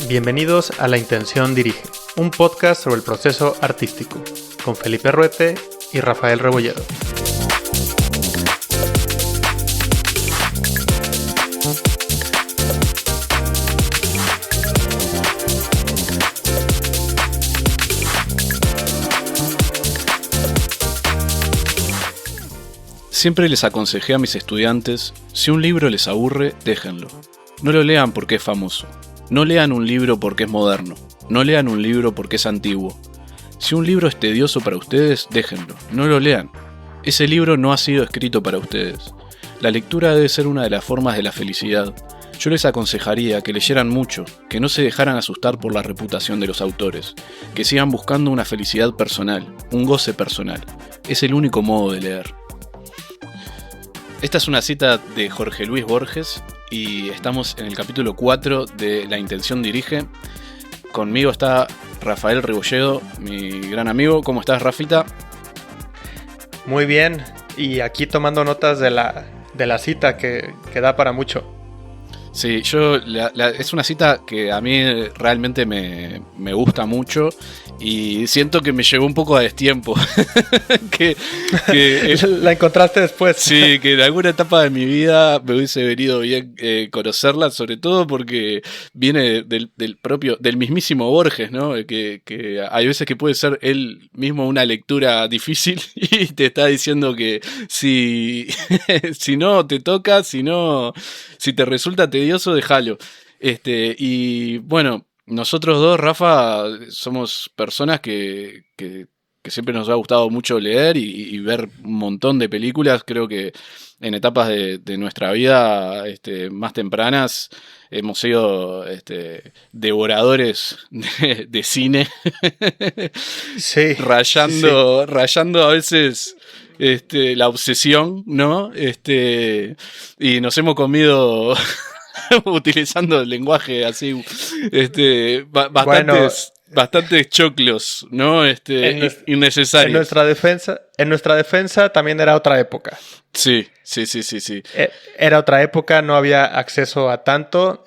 Bienvenidos a La Intención Dirige, un podcast sobre el proceso artístico, con Felipe Ruete y Rafael Rebolledo. Siempre les aconsejé a mis estudiantes, si un libro les aburre, déjenlo. No lo lean porque es famoso. No lean un libro porque es moderno. No lean un libro porque es antiguo. Si un libro es tedioso para ustedes, déjenlo. No lo lean. Ese libro no ha sido escrito para ustedes. La lectura debe ser una de las formas de la felicidad. Yo les aconsejaría que leyeran mucho, que no se dejaran asustar por la reputación de los autores, que sigan buscando una felicidad personal, un goce personal. Es el único modo de leer. Esta es una cita de Jorge Luis Borges y estamos en el capítulo 4 de La Intención Dirige. Conmigo está Rafael Rebolledo, mi gran amigo. ¿Cómo estás, Rafita? Muy bien, y aquí tomando notas de la cita que da para mucho. Sí, es una cita que a mí realmente me gusta mucho y siento que me llevó un poco a destiempo. que La encontraste después. Sí, que en alguna etapa de mi vida me hubiese venido bien conocerla, sobre todo porque viene del mismísimo Borges, ¿no? Que hay veces que puede ser él mismo una lectura difícil y te está diciendo que si no te toca, si te resulta tedioso, déjalo. Y bueno, nosotros dos, Rafa, somos personas que siempre nos ha gustado mucho leer y ver un montón de películas. Creo que en etapas de nuestra vida más tempranas hemos sido devoradores de cine. Sí, rayando a veces la obsesión, ¿no? Y nos hemos comido utilizando el lenguaje así bastantes choclos, ¿no? Innecesarios. En nuestra defensa también era otra época. Sí. Era otra época, no había acceso a tanto.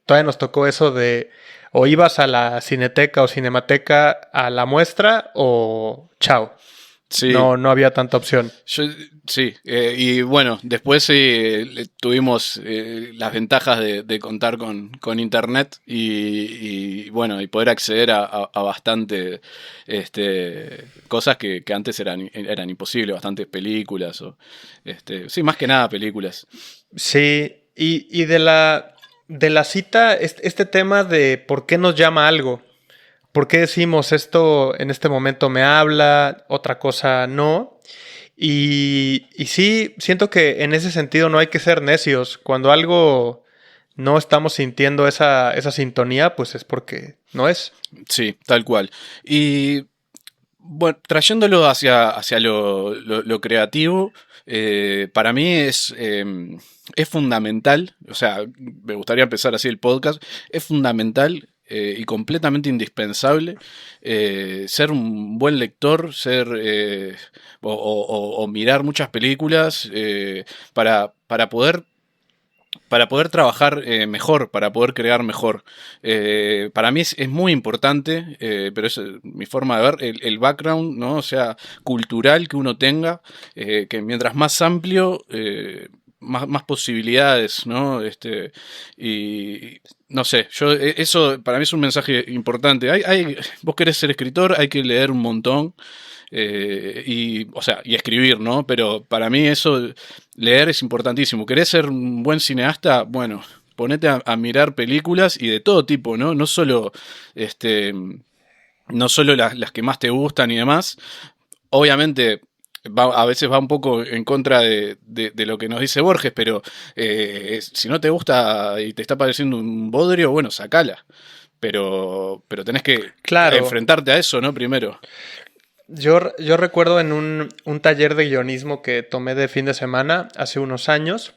Todavía nos tocó eso de o ibas a la cineteca o cinemateca a la muestra o chao. Sí. No había tanta opción. Y bueno, después tuvimos las ventajas de contar con internet y bueno, y poder acceder a bastante cosas que antes eran imposibles, bastantes películas más que nada películas. Sí, y de la cita, este tema de por qué nos llama algo. ¿Por qué decimos esto en este momento me habla, otra cosa no? Y sí, siento que en ese sentido no hay que ser necios. Cuando algo no estamos sintiendo esa sintonía, pues es porque no es. Sí, tal cual. Y bueno, trayéndolo hacia lo creativo, para mí es fundamental, o sea, me gustaría empezar así el podcast, es fundamental y completamente indispensable ser un buen lector, o mirar muchas películas para poder trabajar mejor, para poder crear mejor. Para mí es muy importante, pero es mi forma de ver, el background, ¿no? O sea, cultural que uno tenga, que mientras más amplio, más posibilidades, ¿no? Y no sé, eso para mí es un mensaje importante. Vos querés ser escritor, hay que leer un montón. Y escribir, ¿no? Pero para mí leer es importantísimo. ¿Querés ser un buen cineasta? Bueno, ponete a mirar películas y de todo tipo, ¿no? No solo las que más te gustan y demás. Obviamente a veces va un poco en contra de lo que nos dice Borges, pero si no te gusta y te está pareciendo un bodrio, bueno, sacala. Pero tenés que enfrentarte a eso, ¿no? Primero. Yo recuerdo en un taller de guionismo que tomé de fin de semana hace unos años.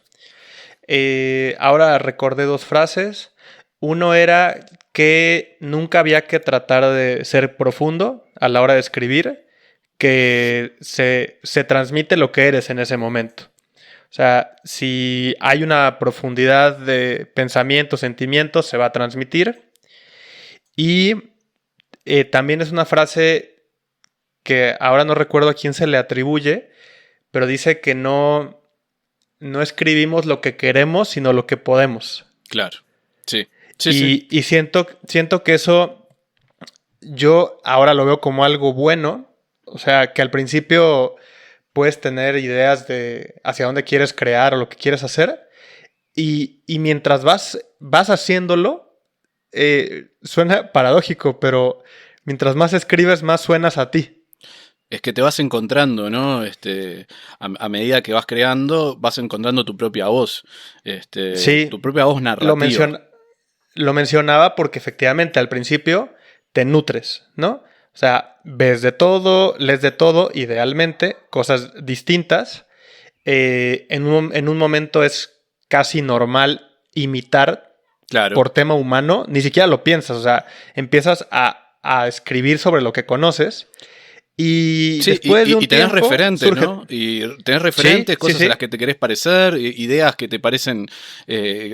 Ahora recordé dos frases. Uno era que nunca había que tratar de ser profundo a la hora de escribir, que se transmite lo que eres en ese momento. O sea, si hay una profundidad de pensamientos, sentimientos, se va a transmitir. Y también es una frase que ahora no recuerdo a quién se le atribuye, pero dice que no escribimos lo que queremos, sino lo que podemos. Claro. Sí. Sí. Y siento que eso yo ahora lo veo como algo bueno. O sea, que al principio puedes tener ideas de hacia dónde quieres crear o lo que quieres hacer. Y mientras vas haciéndolo, suena paradójico, pero mientras más escribes, más suenas a ti. Es que te vas encontrando, ¿no? A medida que vas creando, vas encontrando tu propia voz. Tu Sí, propia voz lo, narrativa. mencion- lo mencionaba porque efectivamente al principio te nutres, ¿no? O sea, ves de todo, lees de todo, idealmente, cosas distintas. En un momento es casi normal imitar Claro. por tema humano, ni siquiera lo piensas, o sea, empiezas a escribir sobre lo que conoces y Sí, después de un y tenés tiempo referentes, surge... ¿no? Y tenés Sí, referentes, sí, cosas a las sí. que te querés parecer, ideas que te parecen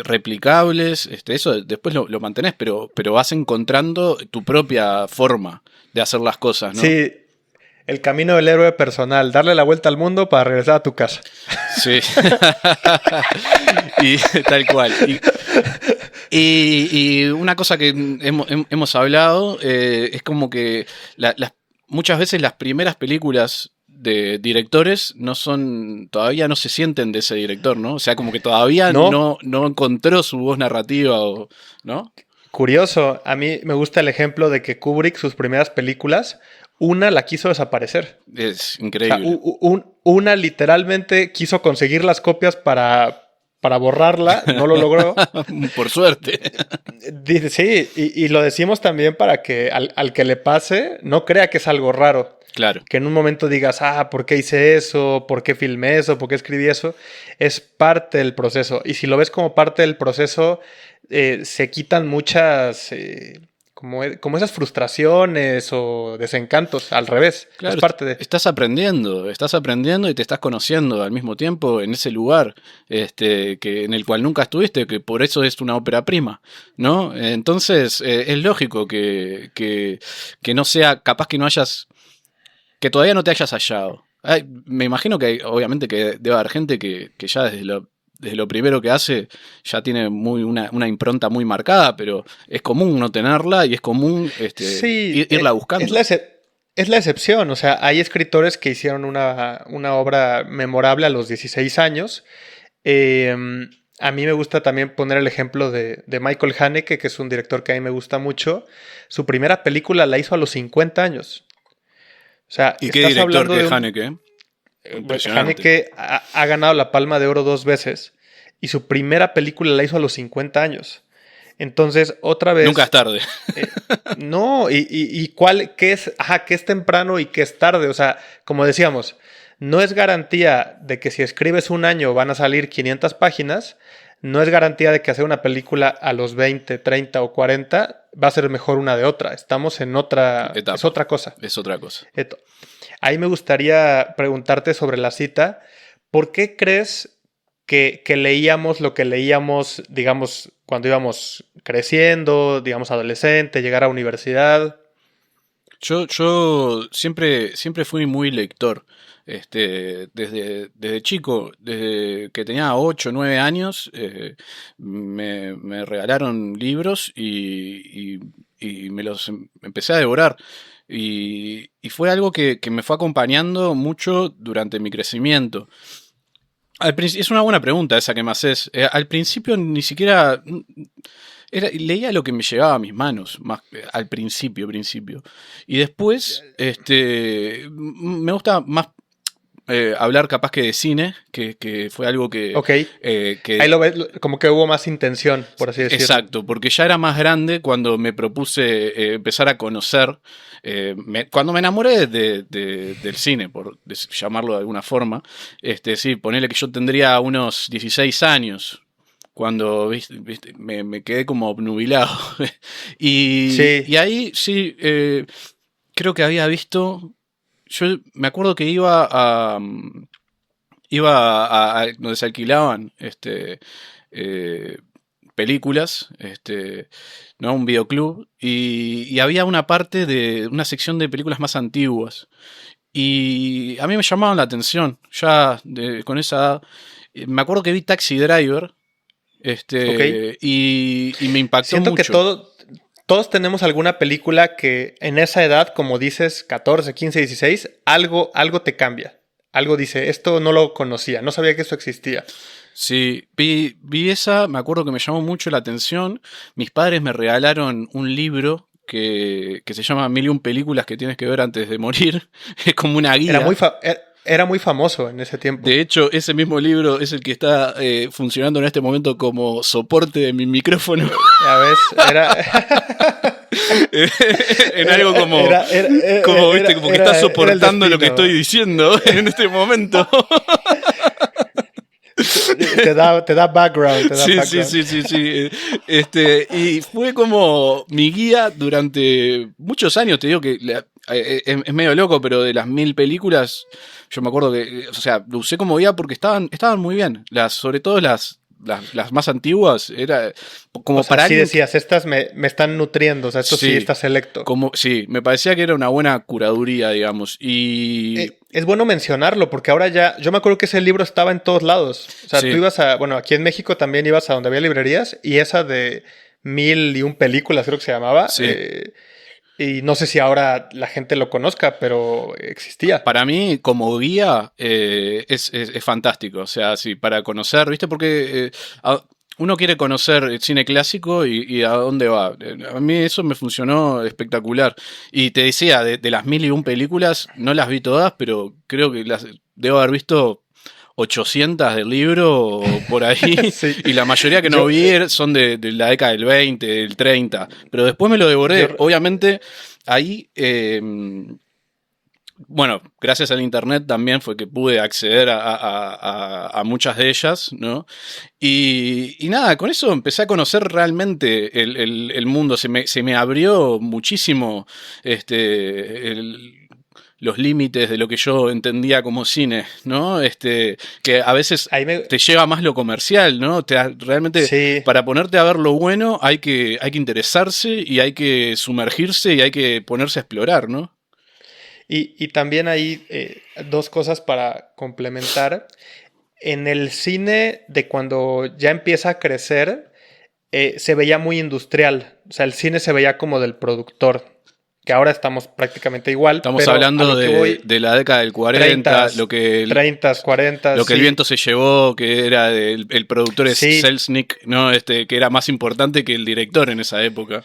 replicables, eso después lo mantenés, pero vas encontrando tu propia forma de hacer las cosas, ¿no? Sí, el camino del héroe personal, darle la vuelta al mundo para regresar a tu casa. Sí. Y tal cual. Y una cosa que hemos hablado es como que muchas veces las primeras películas de directores todavía no se sienten de ese director, ¿no? O sea, como que todavía No, no encontró su voz narrativa, ¿no? curioso, a mí me gusta el ejemplo de que Kubrick, sus primeras películas, una la quiso desaparecer. Es O sea, increíble. una literalmente quiso conseguir las copias para borrarla, no lo logró. Por suerte. Dice, sí, y lo decimos también para que al que le pase no crea que es algo raro. Claro. Que en un momento digas, ¿por qué hice eso? ¿Por qué filmé eso? ¿Por qué escribí eso? Es parte del proceso. Y si lo ves como parte del proceso, se quitan muchas, como esas frustraciones o desencantos. Al revés, es Claro, parte de... estás aprendiendo y te estás conociendo al mismo tiempo en ese lugar, en el cual nunca estuviste, que por eso es una ópera prima, ¿no? Entonces, es lógico que no sea, capaz que no hayas, que todavía no te hayas hallado. Me imagino que obviamente que debe haber gente que ya desde lo primero que hace ya tiene una impronta muy marcada, pero es común no tenerla y es común Sí, irla es buscando. es la excepción. O sea, hay escritores que hicieron una obra memorable a los 16 años. Eh, a mí me gusta también poner el ejemplo de Michael Haneke, que es un director que a mí me gusta mucho. Su primera película la hizo a los 50 años. O sea, ¿Y qué estás director hablando que de es un... Haneke? Impresionante. Haneke ha ganado la Palma de Oro 2 veces y su primera película la hizo a los 50 años. Entonces, otra Nunca es vez, tarde. no, qué es temprano y qué es tarde. O sea, como decíamos, no es garantía de que si escribes un año van a salir 500 páginas, no es garantía de que hacer una película a los 20, 30 o 40 va a ser mejor una de otra. Estamos en es Etapa. otra cosa. Es otra cosa. Eto- Ahí me gustaría preguntarte sobre la cita. ¿Por qué crees que leíamos lo que leíamos, digamos, cuando íbamos creciendo, digamos, adolescente, llegar a universidad? Yo siempre fui muy lector. Desde chico, desde que tenía 8 o 9 años, me regalaron libros y me los empecé a devorar. Y fue algo que me fue acompañando mucho durante mi crecimiento. Es una buena pregunta esa que me haces. Al principio ni siquiera leía lo que me llegaba a mis manos, más al principio. Y después, me gusta más hablar capaz que de cine, que fue algo Ok, ahí que lo ves, como que hubo más intención, por así decirlo. exacto, porque ya era más grande cuando me propuse empezar a conocer, cuando me enamoré del cine, por llamarlo de alguna forma, sí, ponele que yo tendría unos 16 años, cuando me quedé como obnubilado. Y Sí, ahí sí, creo que había visto, yo me acuerdo que iba a donde se alquilaban, eh, películas, ¿no? Un videoclub, y había una parte de una sección de películas más antiguas. Y a mí me llamaban la atención, ya con esa edad. Me acuerdo que vi Taxi Driver, Ok. y me impactó Siento que mucho. todos tenemos alguna película que en esa edad, como dices, 14, 15, 16, algo te cambia. Algo dice, esto no lo conocía, no sabía que esto existía. Sí, vi esa, me acuerdo que me llamó mucho la atención. Mis padres me regalaron un libro que se llama Mil y un películas que tienes que ver antes de morir. Es como una guía. Era muy famoso en ese tiempo. De hecho, ese mismo libro es el que está funcionando en este momento como soporte de mi micrófono. Ya ves, En algo como, ¿viste? Como que está soportando lo que estoy diciendo en este momento. Te da background. Sí. Y fue como mi guía durante muchos años. Te digo que es medio loco, pero de las 1000 películas, yo me acuerdo que, o sea, lo usé como guía porque estaban muy bien. Sobre todo las más antiguas, era como O sea, para sí alguien. decías, estas me están nutriendo, o sea, esto sí está selecto. Sí, me parecía que era una buena curaduría, digamos. Y Es bueno mencionarlo porque ahora yo me acuerdo que ese libro estaba en todos lados. O sea, tú sí, ibas bueno, aquí en México también ibas a donde había librerías y esa de 1001 películas creo que se llamaba. sí. Y no sé si ahora la gente lo conozca, pero existía. Para mí, como guía, es fantástico. O sea, sí, para conocer, ¿viste? Porque uno quiere conocer el cine clásico y a dónde va. A mí eso me funcionó espectacular. Y te decía, de las 1001 películas, no las vi todas, pero creo que las debo haber visto 800 del libro o por ahí. Sí. Y la mayoría que no vi son de la década del 20, del 30. Pero después me lo devoré. Obviamente, ahí... bueno, gracias al internet también fue que pude acceder a muchas de ellas, ¿no? Y nada, con eso empecé a conocer realmente el mundo. Se me abrió muchísimo los límites de lo que yo entendía como cine, ¿no? Que a veces te lleva más lo comercial, ¿no? Realmente, sí. para ponerte a ver lo bueno hay que interesarse y hay que sumergirse y hay que ponerse a explorar, ¿no? Y también hay dos cosas para complementar. En el cine de cuando ya empieza a crecer, se veía muy industrial. O sea, el cine se veía como del productor. Que ahora estamos prácticamente igual. Estamos pero hablando de la década del 40, 30, 40. Lo que el viento se llevó, que era el productor es Selznick, ¿no? Que era más importante que el director en esa época.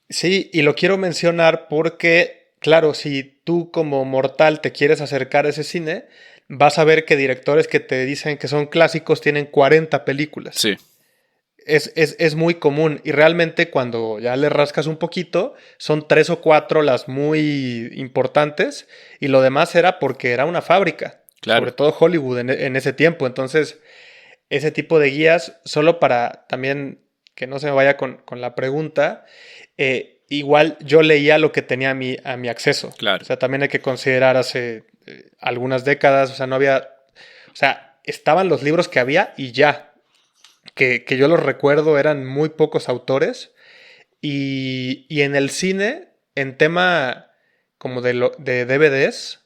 Sí, y lo quiero mencionar porque, claro, si tú como mortal te quieres acercar a ese cine, vas a ver que directores que te dicen que son clásicos tienen 40 películas. Sí. Es muy común y realmente cuando ya le rascas un poquito, son 3 o 4 las muy importantes y lo demás era porque era una fábrica, claro. Sobre todo Hollywood en ese tiempo. Entonces, ese tipo de guías, solo para también que no se me vaya con la pregunta, igual yo leía lo que tenía a mi acceso. Claro. O sea, también hay que considerar hace algunas décadas, o sea, no había, o sea, estaban los libros que había y ya. Que yo los recuerdo, eran muy pocos autores. Y en el cine, en tema como de DVDs,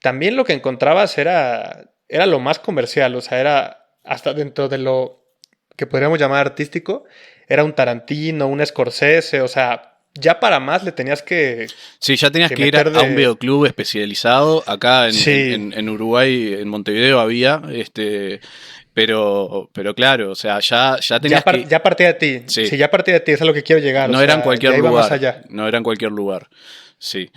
también lo que encontrabas era lo más comercial. O sea, era hasta dentro de lo que podríamos llamar artístico, era un Tarantino, un Scorsese, o sea, ya para más le tenías que... Sí, ya tenías que ir a un videoclub especializado. Acá en Uruguay, en Montevideo había... Pero claro, o sea, ya tenías que... Ya partía de ti. Sí, ya partía de ti, eso es a lo que quiero llegar. No era en cualquier lugar. No era en cualquier lugar. Sí.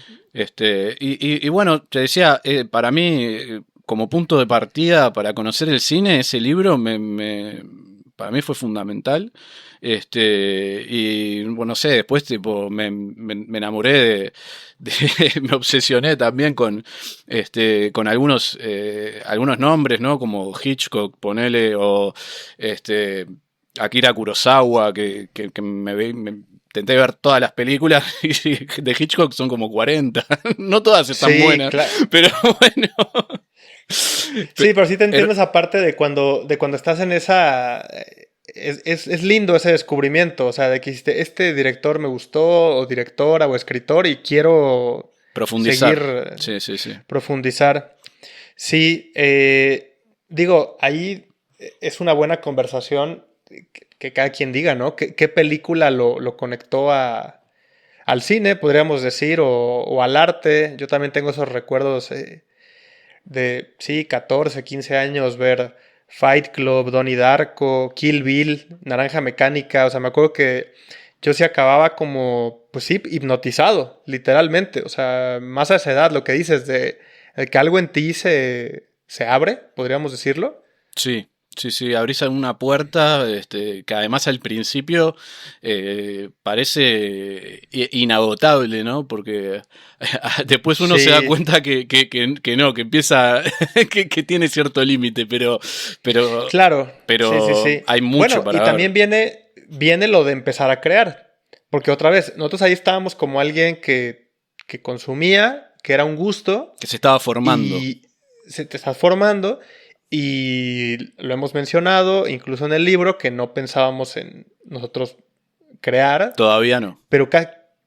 Y bueno, te decía, para mí, como punto de partida para conocer el cine, ese libro para mí fue fundamental. Y bueno, no sé, después tipo, me enamoré me obsesioné también con algunos nombres, ¿no? Como Hitchcock, ponele, o Akira Kurosawa, que me intenté ver todas las películas de Hitchcock, son como 40. No todas están buenas, claro. Pero bueno. Sí, pero sí te entiendo esa parte de cuando estás en es lindo ese descubrimiento, o sea, de que este director me gustó, o directora, o escritor, y quiero profundizar. seguir profundizar. Sí, digo, ahí es una buena conversación que cada quien diga, ¿no? ¿Qué película lo conectó al cine, podríamos decir, o al arte? Yo también tengo esos recuerdos de, sí, 14, 15 años, ver Fight Club, Donnie Darko, Kill Bill, Naranja Mecánica. O sea, me acuerdo que yo sí acababa como, pues sí, hipnotizado, literalmente. O sea, más a esa edad, lo que dices de que algo en ti se abre, podríamos decirlo. Sí, sí, abrís una puerta que además al principio parece inagotable, ¿no? Porque después uno se da Sí, cuenta que no, que empieza, que tiene cierto límite, claro. Sí, sí, pero sí. hay mucho Bueno, y para ver. también viene lo de empezar a crear. Porque otra vez, nosotros ahí estábamos como alguien que consumía, que era un gusto, Que se estaba formando. y se te estás formando, y lo hemos mencionado incluso en el libro, que no pensábamos en nosotros crear, Todavía no. pero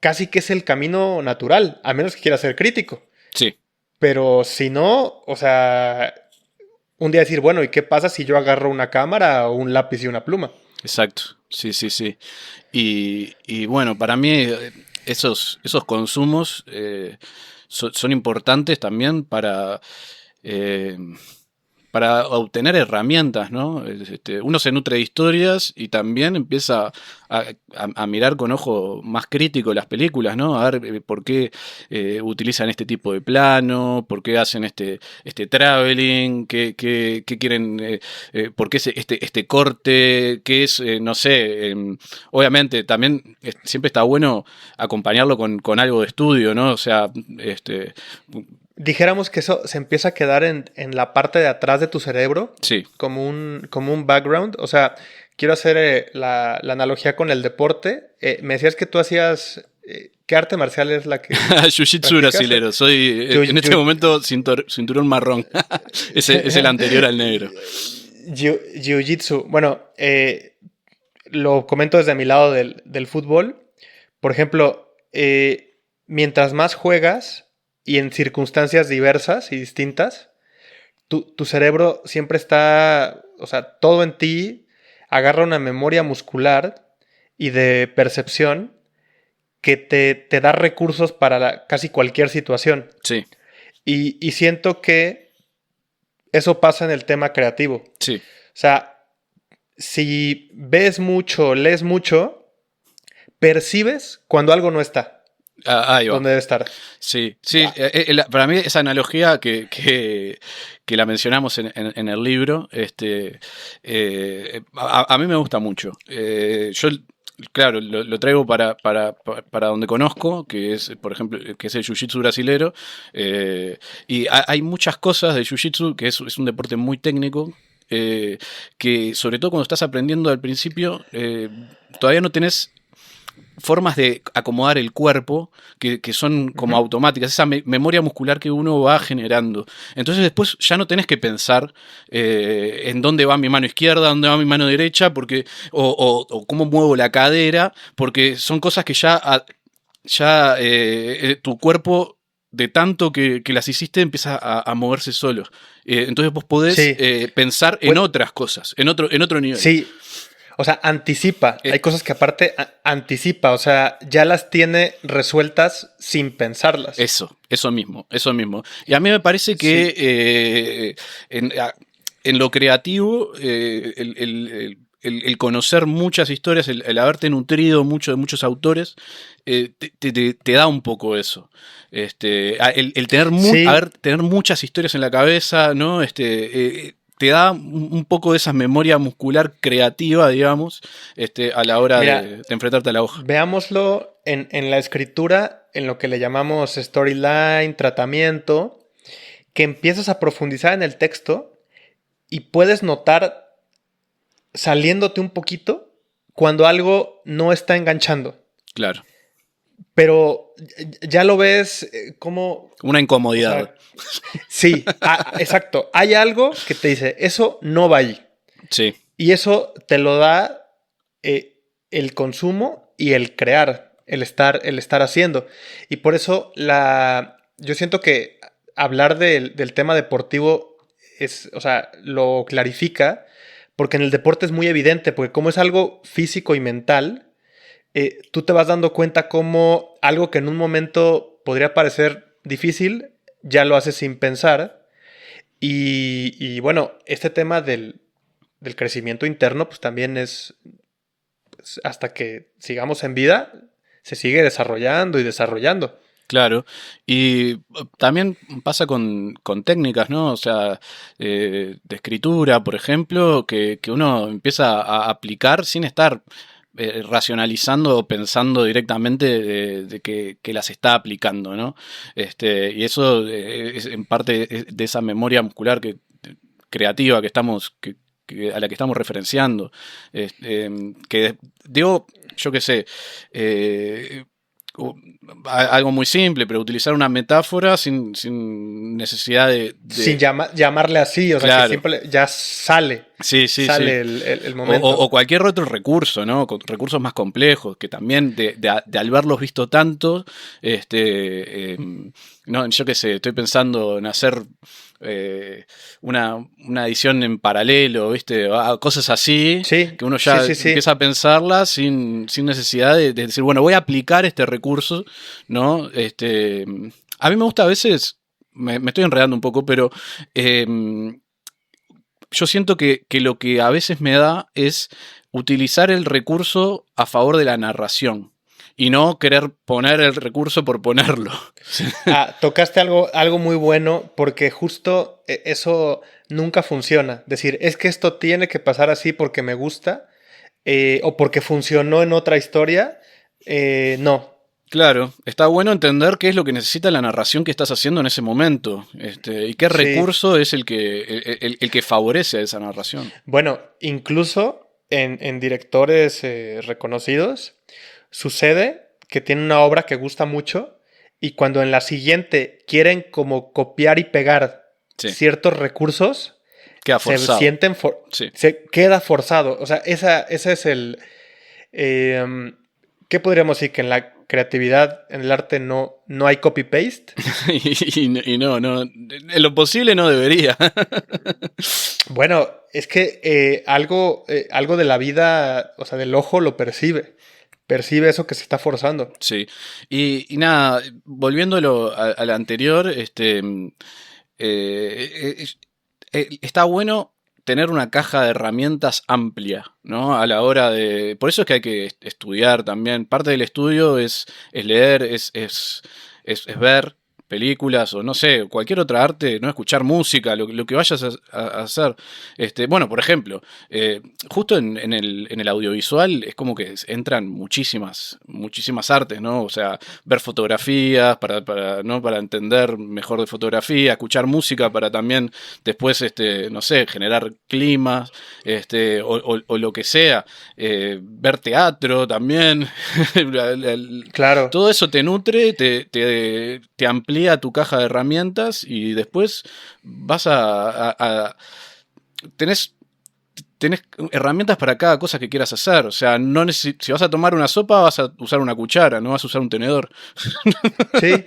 casi que es el camino natural, a menos que quieras ser crítico. Sí, Pero si no, o sea, un día decir, bueno, ¿y qué pasa si yo agarro una cámara o un lápiz y una pluma? exacto. Sí. Y bueno, para mí esos consumos son importantes también eh, para obtener herramientas, ¿no? Uno se nutre de historias y también empieza a mirar con ojo más crítico las películas, ¿no? A ver por qué utilizan este tipo de plano, por qué hacen este traveling, qué quieren, por qué este corte, qué es, no sé, obviamente también siempre está bueno acompañarlo con algo de estudio, ¿no? O sea, Dijéramos que eso se empieza a quedar en la parte de atrás de tu cerebro, sí. como un background. O sea, quiero hacer la analogía con el deporte. Me decías que tú hacías... ¿qué arte marcial es la que Jiu-jitsu practicas? brasilero. Soy en este momento cinturón marrón. Es el anterior al negro. Jiu-jitsu. Bueno, lo comento desde mi lado del fútbol. Por ejemplo, mientras más juegas y en circunstancias diversas y distintas, tu cerebro siempre está, o sea, todo en ti agarra una memoria muscular y de percepción que te da recursos para casi cualquier situación. Sí, Y siento que eso pasa en el tema creativo. O sí. sea, si ves mucho, lees mucho, percibes cuando algo no está Ahí va. donde debe estar. Sí. Para mí esa analogía que la mencionamos en el libro, a mí me gusta mucho. Yo, claro, lo traigo para donde conozco, que es, por ejemplo, que es el jiu-jitsu brasilero. Y hay muchas cosas de jiu-jitsu, que es un deporte muy técnico, que sobre todo cuando estás aprendiendo al principio, todavía no tenés formas de acomodar el cuerpo que son como automáticas, esa memoria muscular que uno va generando. Entonces después ya no tenés que pensar en dónde va mi mano izquierda, dónde va mi mano derecha, o cómo muevo la cadera, porque son cosas que ya tu cuerpo, de tanto que las hiciste, empieza a moverse solo. Entonces vos podés Sí. pensar en otras cosas, en otro nivel. Sí. O sea, anticipa. Hay cosas que aparte anticipa. O sea, ya las tiene resueltas sin pensarlas. Eso mismo. Y a mí me parece que en lo creativo, el conocer muchas historias, el haberte nutrido mucho de muchos autores, te da un poco eso. El tener muchas historias en la cabeza, ¿no? Te da un poco de esa memoria muscular creativa, digamos, a la hora de enfrentarte a la hoja. Veámoslo en la escritura, en lo que le llamamos storyline, tratamiento, que empiezas a profundizar en el texto y puedes notar saliéndote un poquito cuando algo no está enganchando. Claro. Pero ya lo ves como... Una incomodidad. O sea, sí, exacto. Hay algo que te dice, eso no va allí. Sí. Y eso te lo da el consumo y el crear, el estar haciendo. Y por eso yo siento que hablar del tema deportivo o sea, lo clarifica, porque en el deporte es muy evidente, porque como es algo físico y mental, tú te vas dando cuenta cómo algo que en un momento podría parecer difícil, ya lo haces sin pensar. Y bueno, este tema del crecimiento interno, pues también pues, hasta que sigamos en vida, se sigue desarrollando y desarrollando. Claro, y también pasa con técnicas, ¿no? O sea, de escritura, por ejemplo, que uno empieza a aplicar sin estar racionalizando o pensando directamente de que las está aplicando, ¿no? Y eso es en parte de esa memoria muscular creativa que estamos, a la que estamos referenciando. Que digo, yo qué sé, algo muy simple, pero utilizar una metáfora sin necesidad Sin llamarle así, o sea, claro. que siempre ya sale. Sí, sale sí. El momento. O cualquier otro recurso, ¿no? Recursos más complejos, que también de al verlos visto tanto, no, yo qué sé, estoy pensando en hacer una edición en paralelo, ¿viste? Cosas así, Sí, que uno ya sí. empieza a pensarlas sin necesidad de decir, bueno, voy a aplicar este recurso, ¿no? A mí me gusta a veces, me estoy enredando un poco, pero yo siento que lo que a veces me da es utilizar el recurso a favor de la narración y no querer poner el recurso por ponerlo. Tocaste algo muy bueno, porque justo eso nunca funciona. Decir, es que esto tiene que pasar así porque me gusta, o porque funcionó en otra historia. No. Claro, está bueno entender qué es lo que necesita la narración que estás haciendo en ese momento, y qué Sí. recurso es el que favorece a esa narración. Bueno, incluso en directores reconocidos, sucede que tienen una obra que gusta mucho y cuando en la siguiente quieren como copiar y pegar Sí. ciertos recursos, Queda forzado. Sí. se queda forzado. O sea, ese es el... ¿qué podríamos decir? Que en la creatividad, en el arte, no hay copy-paste. y no, en lo posible no debería. Bueno, es que algo de la vida, o sea, del ojo lo percibe. Percibe eso que se está forzando. Sí. Y nada, volviéndolo a la anterior, está bueno tener una caja de herramientas amplia, ¿no? A la hora de... Por eso es que hay que estudiar también. Parte del estudio es leer, es ver películas o no sé, cualquier otra arte, no escuchar música, lo que vayas a hacer. Bueno, por ejemplo, justo en el audiovisual es como que entran muchísimas artes, ¿no? O sea, ver fotografías ¿no? Para entender mejor de fotografía, escuchar música para también después, no sé, generar climas, o lo que sea, ver teatro también. Claro. Todo eso te nutre, te amplía tu caja de herramientas y después vas tenés herramientas para cada cosa que quieras hacer. O sea, si vas a tomar una sopa, vas a usar una cuchara, no vas a usar un tenedor. Sí.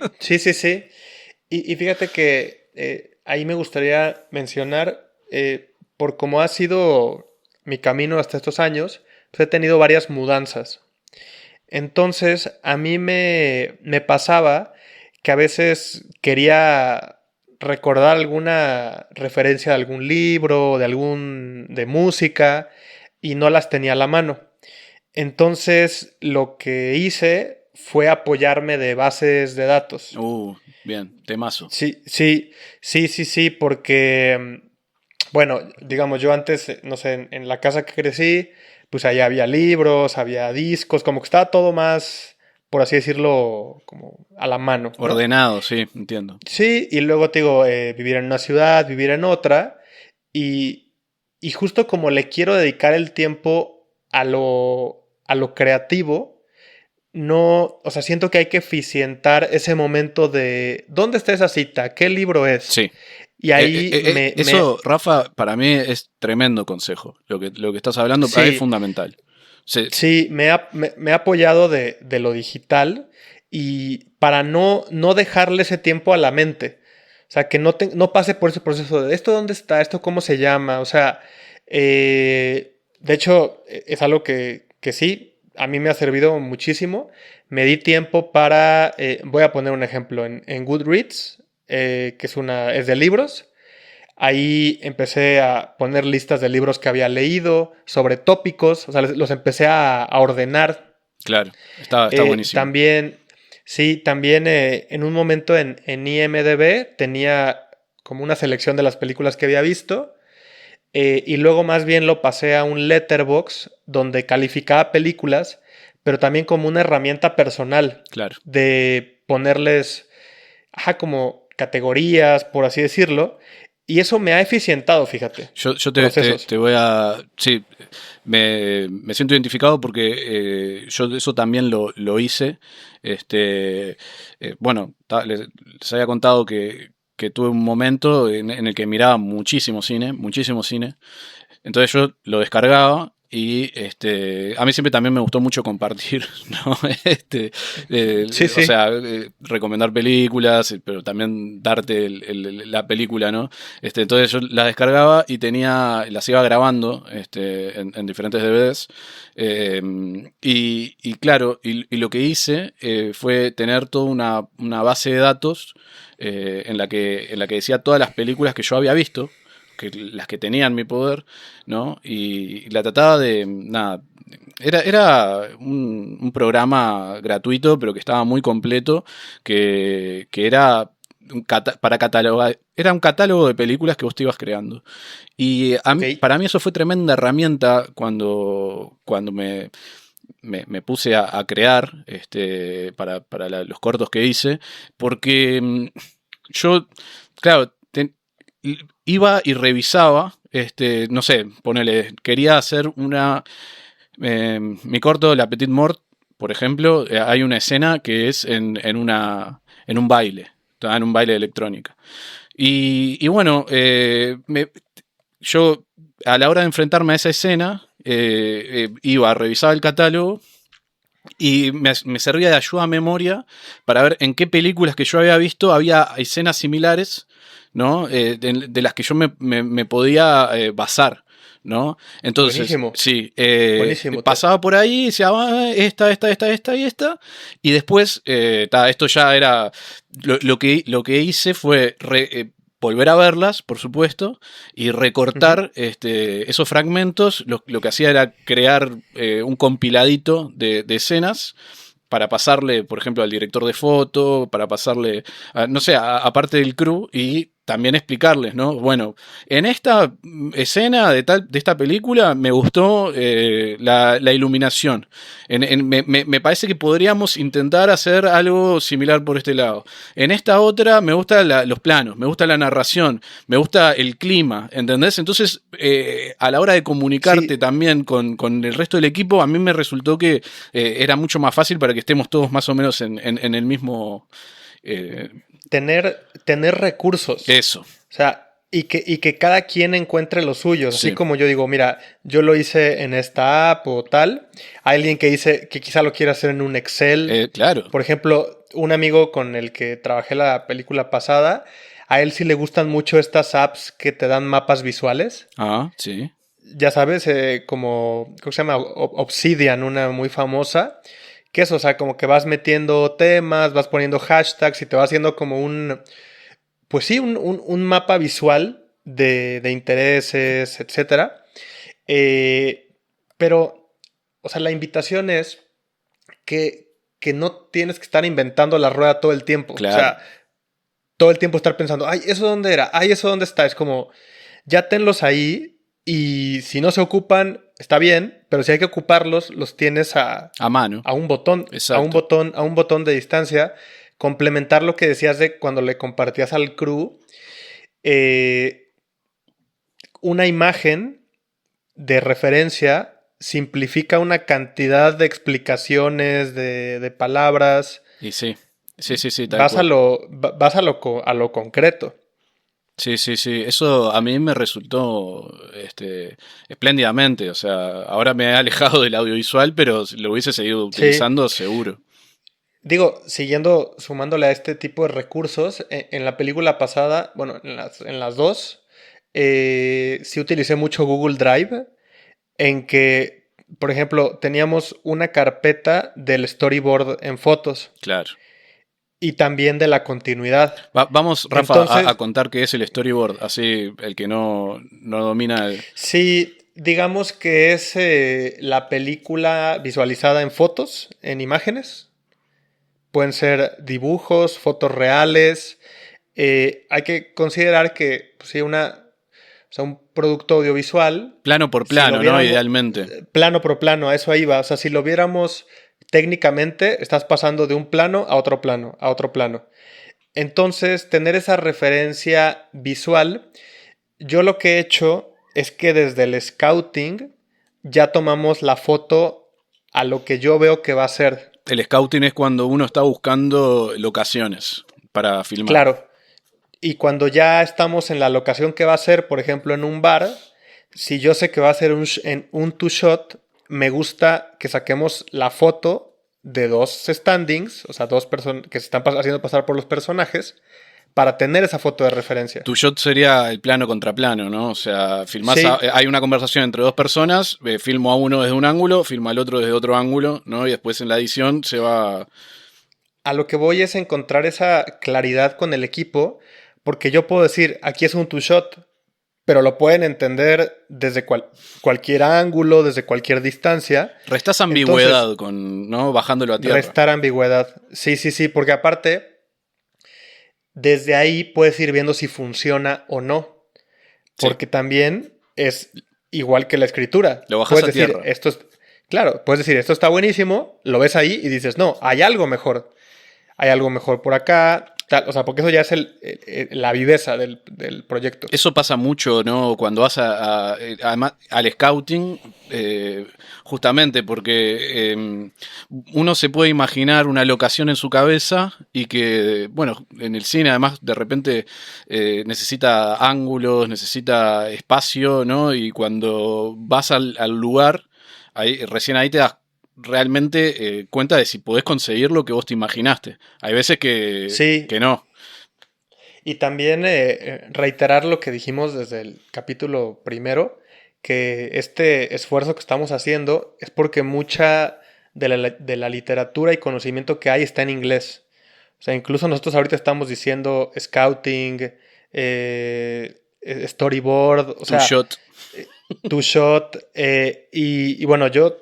Y fíjate que ahí me gustaría mencionar, por cómo ha sido mi camino hasta estos años, pues he tenido varias mudanzas. Entonces, a mí me pasaba que a veces quería recordar alguna referencia de algún libro, de música, y no las tenía a la mano. Entonces, lo que hice fue apoyarme de bases de datos. Bien, temazo. Sí, porque, bueno, digamos, yo antes, no sé, en la casa que crecí, pues ahí había libros, había discos, como que estaba todo más, por así decirlo, como a la mano, ¿no? Ordenado, sí, entiendo. Sí, y luego te digo, vivir en una ciudad, vivir en otra, y justo como le quiero dedicar el tiempo a lo creativo, no, o sea, siento que hay que eficientar ese momento de ¿dónde está esa cita? ¿Qué libro es? Sí. Y ahí Rafa, para mí es tremendo consejo. Lo que estás hablando para mí es fundamental. Sí, me ha apoyado de lo digital y para no dejarle ese tiempo a la mente. O sea, que no pase por ese proceso de esto dónde está, esto cómo se llama. O sea, de hecho, es algo que sí, a mí me ha servido muchísimo. Me di tiempo para, voy a poner un ejemplo, en Goodreads, que es de libros. Ahí empecé a poner listas de libros que había leído, sobre tópicos, o sea, los empecé a ordenar. Claro, está buenísimo. También, sí, también en un momento en IMDb tenía como una selección de las películas que había visto, y luego más bien lo pasé a un Letterboxd donde calificaba películas, pero también como una herramienta personal Claro. de ponerles, como categorías, por así decirlo. Y eso me ha eficientado, fíjate. Yo Procesos. te voy a... Sí, me siento identificado porque yo eso también lo hice. Bueno, les había contado que tuve un momento en el que miraba muchísimo cine. Entonces yo lo descargaba y a mí siempre también me gustó mucho compartir, ¿no? Sí, O sí. sea, recomendar películas, pero también darte la película, ¿no? Entonces yo las descargaba y las iba grabando en diferentes DVDs. Y claro, y lo que hice fue tener toda una base de datos en la que decía todas las películas que yo había visto, las que tenía en mi poder, ¿no? Y la trataba de, nada, era un programa gratuito, pero que estaba muy completo, que era para catalogar, era un catálogo de películas que vos te ibas creando. Y Ok. para mí eso fue tremenda herramienta cuando me puse a crear para los cortos que hice, porque yo, claro, iba y revisaba, no sé, ponele, quería hacer mi corto, La Petite Mort, por ejemplo, hay una escena que es en un baile, en un baile de electrónica. Y bueno, yo a la hora de enfrentarme a esa escena, iba a revisar el catálogo y me servía de ayuda a memoria para ver en qué películas que yo había visto había escenas similares, ¿no? De las que yo me podía basar, ¿no? Entonces, Buenísimo. sí, Buenísimo. pasaba por ahí y decía, esta y esta, y después, esto ya era, lo que hice fue volver a verlas, por supuesto, y Ujú. recortar esos fragmentos. Lo que hacía era crear un compiladito de escenas para pasarle, por ejemplo, al director de foto, para pasarle, no sé, aparte del crew, y también explicarles, ¿no? Bueno, en esta escena de esta película me gustó la iluminación. Me parece que podríamos intentar hacer algo similar por este lado. En esta otra me gustan los planos, me gusta la narración, me gusta el clima, ¿entendés? Entonces, a la hora de comunicarte Sí, también con el resto del equipo, a mí me resultó que era mucho más fácil para que estemos todos más o menos en el mismo... eh, tener recursos. eso, O sea, y que cada quien encuentre los suyos. Así sí. como yo digo, mira, yo lo hice en esta app o tal. Hay alguien que dice que quizá lo quiera hacer en un Excel. Claro. Por ejemplo, un amigo con el que trabajé la película pasada, a él sí le gustan mucho estas apps que te dan mapas visuales. Ah, sí. Ya sabes, como, ¿cómo se llama? Obsidian, una muy famosa. Que es, o sea, como que vas metiendo temas, vas poniendo hashtags y te va haciendo como pues sí, un mapa visual de intereses, etcétera. Pero, o sea, la invitación es que no tienes que estar inventando la rueda todo el tiempo. O Claro. sea, todo el tiempo estar pensando, ay, ¿eso dónde era? Ay, ¿eso dónde está? Es como, ya tenlos ahí y si no se ocupan, está bien, pero si hay que ocuparlos, los tienes A mano. a un botón, Exacto. a un botón de distancia. Complementar lo que decías de cuando le compartías al crew, eh, una imagen de referencia simplifica una cantidad de explicaciones, de palabras. Y sí. Sí, tal Vas a cual. lo, vas a lo concreto. Sí, sí, sí. Eso a mí me resultó espléndidamente. O sea, ahora me he alejado del audiovisual, pero si lo hubiese seguido Sí, utilizando, seguro. digo, siguiendo, sumándole a este tipo de recursos, en la película pasada, bueno, en las dos, sí utilicé mucho Google Drive, en que, por ejemplo, teníamos una carpeta del storyboard en fotos Claro. y también de la continuidad. Vamos, Rafa, a Entonces, contar qué es el storyboard, así el que no domina sí, digamos que es la película visualizada en fotos, en imágenes. Pueden ser dibujos, fotos reales. Hay que considerar que, pues, sí, o sea, un producto audiovisual, plano por si lo plano, ¿no? viéramos Idealmente. plano por plano, a eso ahí va. O sea, si lo viéramos técnicamente, estás pasando de un plano a otro plano, a otro plano. Entonces, tener esa referencia visual, yo lo que he hecho es que desde el scouting ya tomamos la foto a lo que yo veo que va a ser. El scouting es cuando uno está buscando locaciones para filmar. Claro, y cuando ya estamos en la locación que va a ser, por ejemplo, en un bar, si yo sé que va a ser en un two-shot, me gusta que saquemos la foto de dos standings, o sea, dos personas que se están haciendo pasar por los personajes, para tener esa foto de referencia. Tu shot sería el plano contra plano, ¿no? O sea, Sí, hay una conversación entre dos personas, filmo a uno desde un ángulo, filmo al otro desde otro ángulo, ¿no? Y después en la edición se va. a lo que voy es encontrar esa claridad con el equipo, porque yo puedo decir, aquí es un two-shot, pero lo pueden entender desde cualquier ángulo, desde cualquier distancia. Restás Entonces, ambigüedad con, ¿no? Bajándolo a tierra. restar ambigüedad. Sí, sí, sí, porque aparte, desde ahí puedes ir viendo si funciona o no. Sí, Porque también es igual que la escritura. lo bajás Puedes a decir, tierra. esto es. Claro, puedes decir, esto está buenísimo, lo ves ahí y dices, no, hay algo mejor. Hay algo mejor por acá. Tal, o sea, porque eso ya es la viveza del proyecto. Eso pasa mucho, ¿no? Cuando vas además, al scouting, justamente porque uno se puede imaginar una locación en su cabeza y que, bueno, en el cine además de repente necesita ángulos, necesita espacio, ¿no? Y cuando vas al lugar, recién ahí te das realmente cuenta de si podés conseguir lo que vos te imaginaste. Hay veces que Sí, no. y también reiterar lo que dijimos desde el capítulo primero, que este esfuerzo que estamos haciendo es porque mucha de la literatura y conocimiento que hay está en inglés. O sea, incluso nosotros ahorita estamos diciendo scouting, storyboard, o Tu sea, shot. two shot, y bueno, yo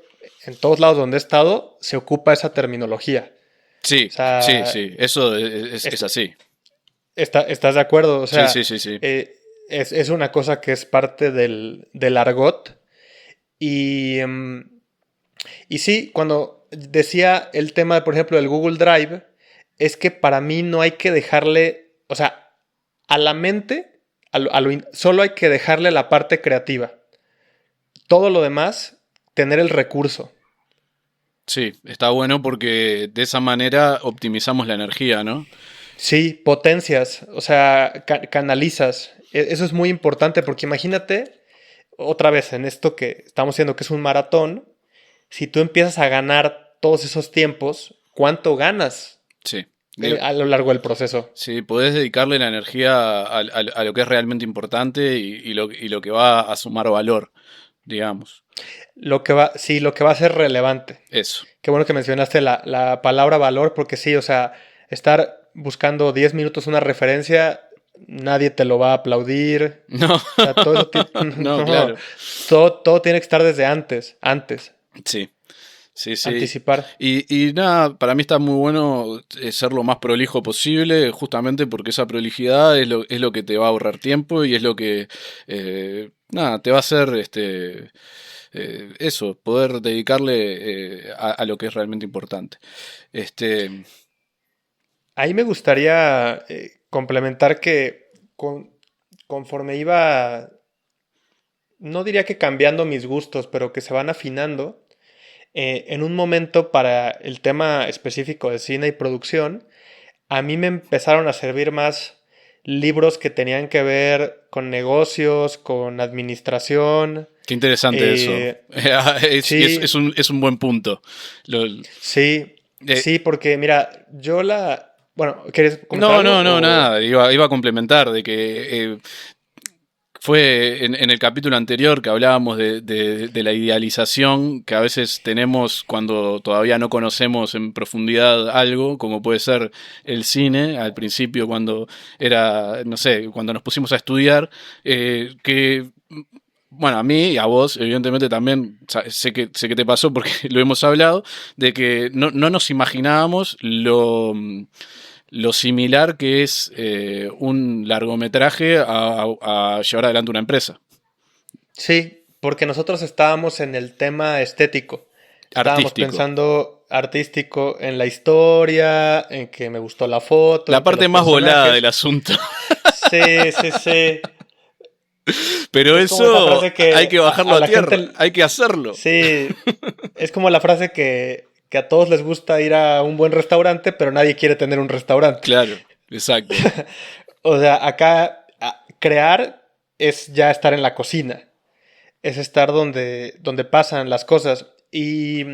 en todos lados donde he estado se ocupa esa terminología. O Sí, sí, sea, sí, eso es est- así. ¿estás de acuerdo? O Sí, sea, sí, sí, sí. es una cosa que es parte del argot. Y, y sí, cuando decía el tema, por ejemplo, del Google Drive, es que para mí no hay que dejarle, o sea, a la mente, solo hay que dejarle la parte creativa. Todo lo demás, tener el recurso. Sí, está bueno porque de esa manera optimizamos la energía, ¿no? Sí, potencias, o sea, canalizas. Eso es muy importante porque imagínate, otra vez en esto que estamos haciendo, que es un maratón, si tú empiezas a ganar todos esos tiempos, ¿cuánto ganas Sí. a lo largo del proceso? Sí, podés dedicarle la energía a lo que es realmente importante y lo que va a sumar valor, digamos. Sí, lo que va a ser relevante. Eso. Qué bueno que mencionaste la palabra valor, porque sí, o sea, estar buscando 10 minutos una referencia, nadie te lo va a aplaudir. No, O sea, todo eso no, no, claro. todo tiene que estar desde antes, Sí, sí, sí. anticipar. Y nada, para mí está muy bueno ser lo más prolijo posible, justamente porque esa prolijidad es lo que te va a ahorrar tiempo y es lo que, nada, te va a hacer eso, poder dedicarle a lo que es realmente importante. Este, Ahí me gustaría complementar que conforme iba, no diría que cambiando mis gustos, pero que se van afinando, en un momento para el tema específico de cine y producción, a mí me empezaron a servir más. libros que tenían que ver con negocios, con administración. Qué interesante eso. Sí, Es un buen punto. Lo- sí, sí, porque mira, Bueno, ¿quieres comentar no, algo? no, no, nada. Iba a complementar de que fue en el capítulo anterior que hablábamos de la idealización que a veces tenemos cuando todavía no conocemos en profundidad algo, como puede ser el cine, al principio cuando era, no sé, cuando nos pusimos a estudiar, que... Bueno, a mí y a vos, evidentemente también, sé que te pasó porque lo hemos hablado, de que no nos imaginábamos lo similar que es un largometraje a llevar adelante una empresa. Sí, porque nosotros estábamos en el tema estético. Estábamos Artístico. pensando artístico en la historia, en que me gustó la foto. La en que parte los más volada personajes- del asunto. Sí, sí, sí. Pero Es como esa eso frase que hay que bajarlo a la tierra, gente... hay que hacerlo. Sí, es como la frase que a todos les gusta ir a un buen restaurante, pero nadie quiere tener un restaurante. Claro, exacto. O sea, acá crear es ya estar en la cocina. Es estar donde pasan las cosas. Y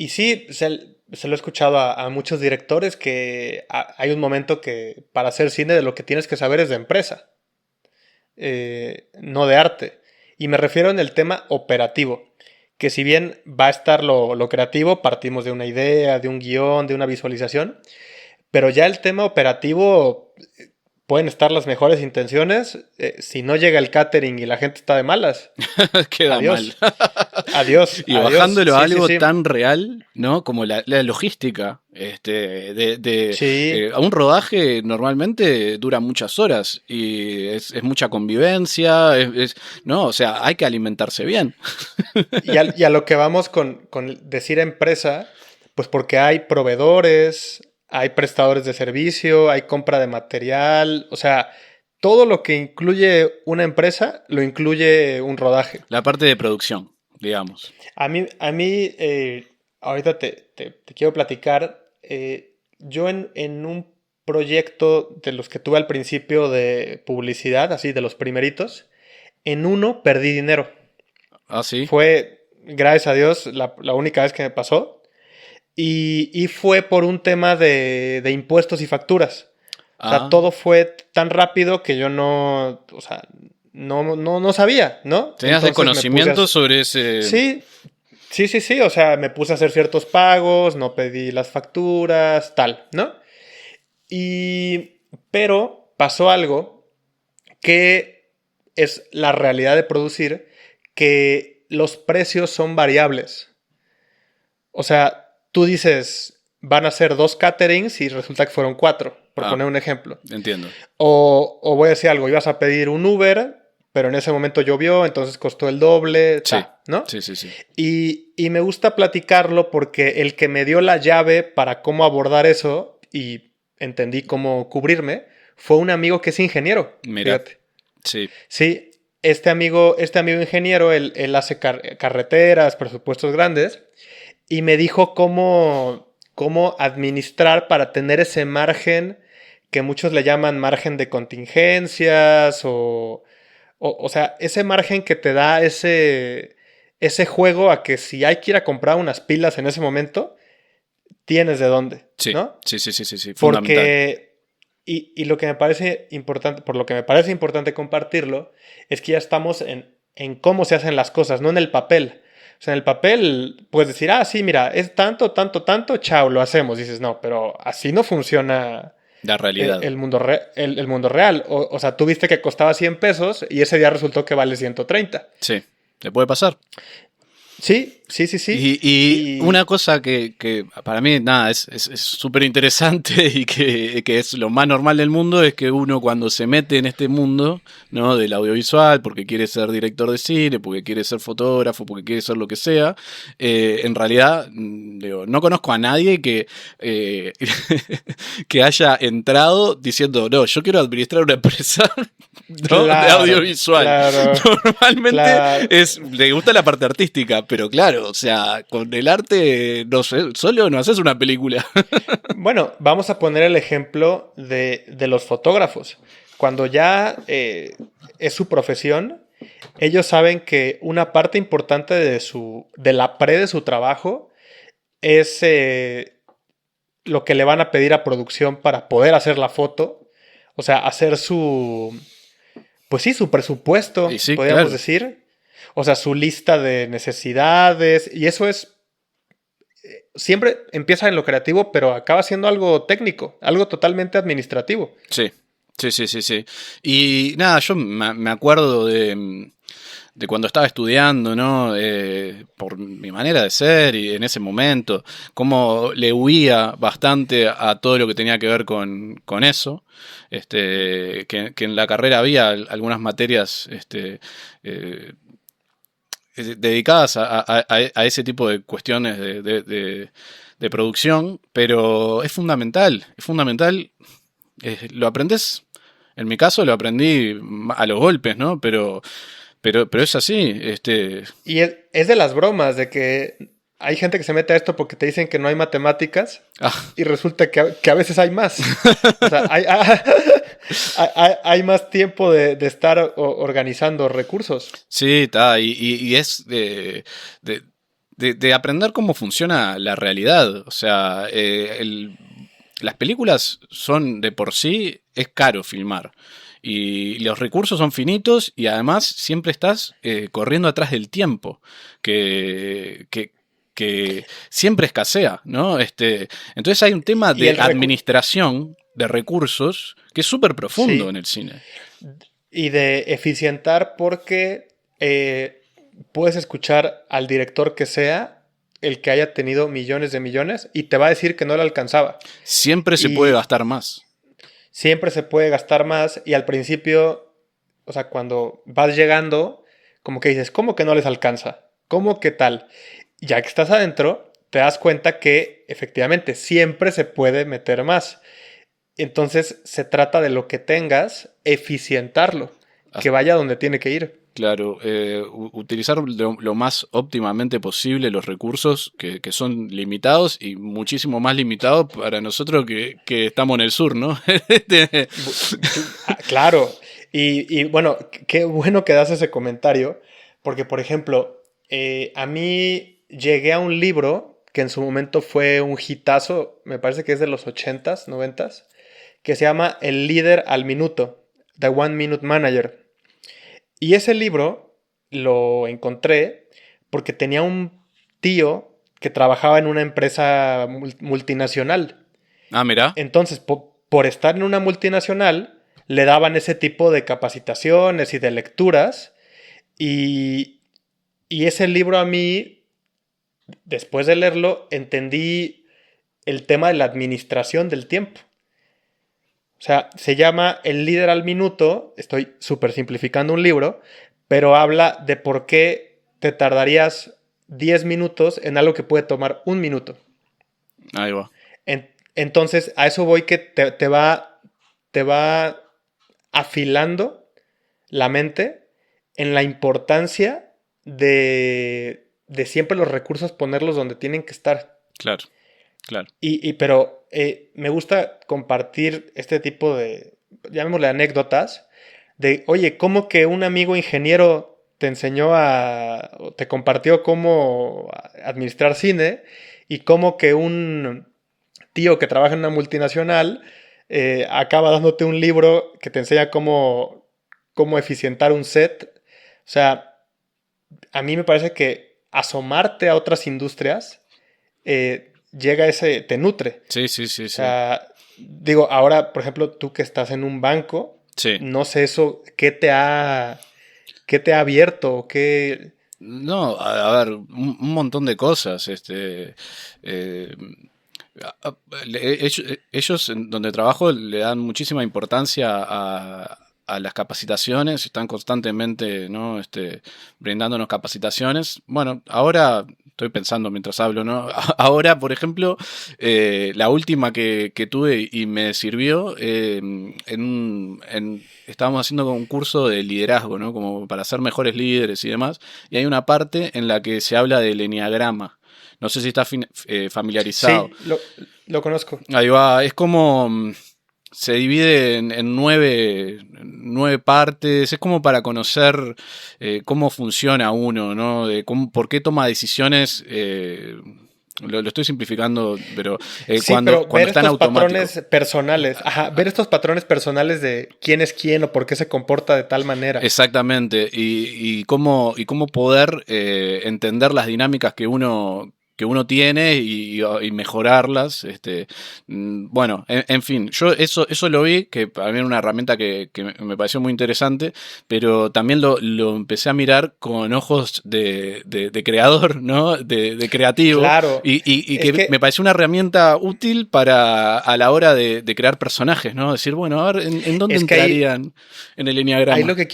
sí, se lo he escuchado a muchos directores que hay un momento que para hacer cine de lo que tienes que saber es de empresa, no de arte. Y me refiero en el tema operativo, que si bien va a estar lo creativo, partimos de una idea, de un guión, de una visualización, pero ya el tema operativo pueden estar las mejores intenciones, si no llega el catering y la gente está de malas, Queda adiós. mal. Adiós. Y adiós. bajándolo a Sí, algo sí, sí. tan real, ¿no? Como la logística. Sí, A un rodaje normalmente dura muchas horas y es mucha convivencia, ¿no? O sea, hay que alimentarse bien. y a lo que vamos con decir empresa, pues porque hay proveedores, hay prestadores de servicio, hay compra de material, o sea, todo lo que incluye una empresa lo incluye un rodaje. La parte de producción, digamos. A mí, ahorita te quiero platicar, yo en un proyecto de los que tuve al principio de publicidad, así de los primeritos, en uno perdí dinero. Ah, sí. Fue, gracias a Dios, la única vez que me pasó. Y fue por un tema de impuestos y facturas. O sea, Ah, todo fue tan rápido que yo no, o sea, no sabía, ¿no? tenías Entonces desconocimiento sobre ese. Sí, sí, sí, sí. O sea, me puse a hacer ciertos pagos, no pedí las facturas, tal, ¿no? Pero pasó algo que es la realidad de producir, que los precios son variables. O sea, tú dices, van a ser 2 caterings y resulta que fueron 4, por Ah, poner un ejemplo. entiendo. O voy a decir algo, ibas a pedir un Uber, pero en ese momento llovió, entonces costó el doble, Sí, ¿no? sí, sí, sí. Y me gusta platicarlo porque el que me dio la llave para cómo abordar eso y entendí cómo cubrirme fue un amigo que es ingeniero. Mira, Fíjate. sí. Sí, este amigo ingeniero, él hace carreteras, presupuestos grandes, y me dijo cómo administrar para tener ese margen que muchos le llaman margen de contingencias o sea, ese margen que te da ese juego a que si hay que ir a comprar unas pilas en ese momento, tienes de dónde, Sí, ¿no? sí, sí, sí, sí, sí, fundamental. Porque, y lo que me parece importante, por lo que me parece importante compartirlo, es que ya estamos en cómo se hacen las cosas, no en el papel. O sea, en el papel puedes decir, ah, sí, mira, es tanto, tanto, tanto, chao, lo hacemos. Dices, no, pero así no funciona La realidad. el mundo real. O sea, tú viste que costaba 100 pesos y ese día resultó que vale 130. Sí, te puede pasar. Sí, sí, sí, sí. Y una cosa que para mí, nada, es súper interesante y que es lo más normal del mundo, es que uno cuando se mete en este mundo, ¿no? Del audiovisual, porque quiere ser director de cine, porque quiere ser fotógrafo, porque quiere ser lo que sea, en realidad, digo, no conozco a nadie que haya entrado diciendo, no, yo quiero administrar una empresa, ¿no? De Claro, audiovisual. claro, Normalmente claro. le gusta la parte artística, pero claro, O sea, con el arte no sé, solo no haces una película. Bueno, vamos a poner el ejemplo de los fotógrafos. Cuando ya es su profesión, ellos saben que una parte importante de la pre de su trabajo es lo que le van a pedir a producción para poder hacer la foto. O sea, hacer pues sí, su presupuesto, Y sí, podríamos claro. decir. O sea, su lista de necesidades. Y eso siempre empieza en lo creativo, pero acaba siendo algo técnico, algo totalmente administrativo. Sí, sí. Y nada, yo me acuerdo de cuando estaba estudiando, ¿no? Por mi manera de ser y en ese momento, cómo le huía bastante a todo lo que tenía que ver con eso. Que en la carrera había algunas materias dedicadas a ese tipo de cuestiones de producción, pero es fundamental, lo aprendes, en mi caso lo aprendí a los golpes, ¿no? Pero es así, Y es de las bromas, de que hay gente que se mete a esto porque te dicen que no hay matemáticas ah, y resulta que a veces hay más. O sea, hay más tiempo de estar organizando recursos. sí, está, y es de aprender cómo funciona la realidad, o sea, las películas son de por sí, es caro filmar. Y los recursos son finitos y además siempre estás corriendo atrás del tiempo, que siempre escasea, ¿no? Entonces hay un tema Y de administración de recursos que es súper profundo en sí, el cine. y de eficientar porque puedes escuchar al director que sea, el que haya tenido millones de millones, y te va a decir que no le alcanzaba. Siempre se puede Y gastar más. siempre se puede gastar más y al principio, o sea, cuando vas llegando, como que dices, ¿cómo que no les alcanza? ¿Cómo que tal? Ya que estás adentro, te das cuenta que efectivamente siempre se puede meter más. Entonces se trata de lo que tengas, eficientarlo, que vaya donde tiene que ir. Claro, utilizar lo más óptimamente posible los recursos que son limitados y muchísimo más limitados para nosotros que estamos en el sur, ¿no? Claro, y bueno, qué bueno que das ese comentario, porque por ejemplo, a mí llegué a un libro que en su momento fue un hitazo, me parece que es de los 80s, 90s, que se llama El líder al minuto, The One Minute Manager. Y ese libro lo encontré porque tenía un tío que trabajaba en una empresa multinacional. Ah, mirá, Entonces, por estar en una multinacional, le daban ese tipo de capacitaciones y de lecturas. Y, y ese libro a mí, después de leerlo, entendí el tema de la administración del tiempo. O sea, se llama El líder al minuto, estoy súper simplificando un libro, pero habla de por qué te tardarías 10 minutos en algo que puede tomar un minuto. ahí va. Entonces, a eso voy que te va afilando la mente en la importancia de siempre los recursos ponerlos donde tienen que estar. Claro, claro. Pero me gusta compartir este tipo de, llamémosle anécdotas, de, oye, ¿cómo que un amigo ingeniero te enseñó o te compartió cómo administrar cine? Y cómo que un tío que trabaja en una multinacional acaba dándote un libro que te enseña cómo eficientar un set. O sea, a mí me parece que asomarte a otras industrias llega te nutre. Sí. O sea, digo, ahora, por ejemplo, tú que estás en un banco, Sí. no sé eso, ¿qué te ha abierto? ¿Qué? No, a ver, un montón de cosas. Eh, ellos en donde trabajo le dan muchísima importancia a las capacitaciones, están constantemente, ¿no? Brindándonos capacitaciones. Bueno, ahora estoy pensando mientras hablo, ¿no? Ahora, por ejemplo, la última que tuve y me sirvió, estábamos haciendo un curso de liderazgo, ¿no? Como para ser mejores líderes y demás, y hay una parte en la que se habla del eneagrama. No sé si estás familiarizado. Sí, lo conozco. Ahí va, es como se divide en nueve partes, es como para conocer cómo funciona uno, ¿no? Por qué toma decisiones, lo estoy simplificando, pero Sí, cuando ver está en estos automático. patrones personales, ver estos patrones personales de quién es quién o por qué se comporta de tal manera. Exactamente, y cómo poder entender las dinámicas que uno tiene y mejorarlas. Bueno, en fin, yo eso lo vi, que para mí era una herramienta que me pareció muy interesante, pero también lo empecé a mirar con ojos de creador, ¿no? De creativo. Claro. Y que me pareció una herramienta útil a la hora de crear personajes, ¿no? Decir, bueno, a ver, ¿en dónde entrarían en el eneagrama? Ahí lo que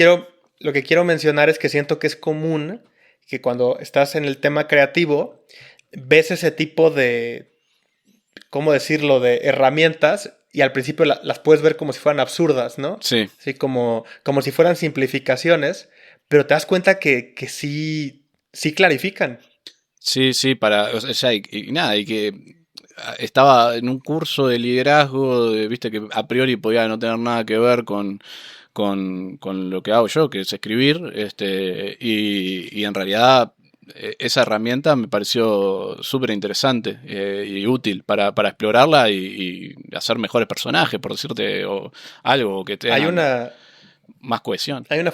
quiero mencionar es que siento que es común que cuando estás en el tema creativo ves ese tipo de, ¿cómo decirlo?, de herramientas y al principio las puedes ver como si fueran absurdas, ¿no? Sí. Así como si fueran simplificaciones, pero te das cuenta que sí clarifican. Sí, o sea, y nada, y que estaba en un curso de liderazgo, viste que a priori podía no tener nada que ver con lo que hago yo, que es escribir, y en realidad esa herramienta me pareció súper interesante y útil para explorarla y hacer mejores personajes, por decirte, o algo que tenga más cohesión. Hay una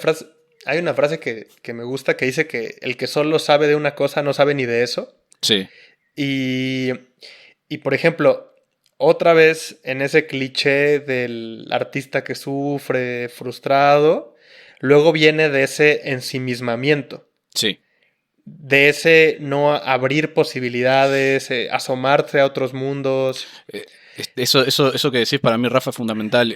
frase que me gusta que dice que el que solo sabe de una cosa no sabe ni de eso. Sí. Y por ejemplo, otra vez en ese cliché del artista que sufre, frustrado, luego viene de ese ensimismamiento. Sí. De ese no abrir posibilidades, asomarse a otros mundos. Eso que decís para mí, Rafa, es fundamental.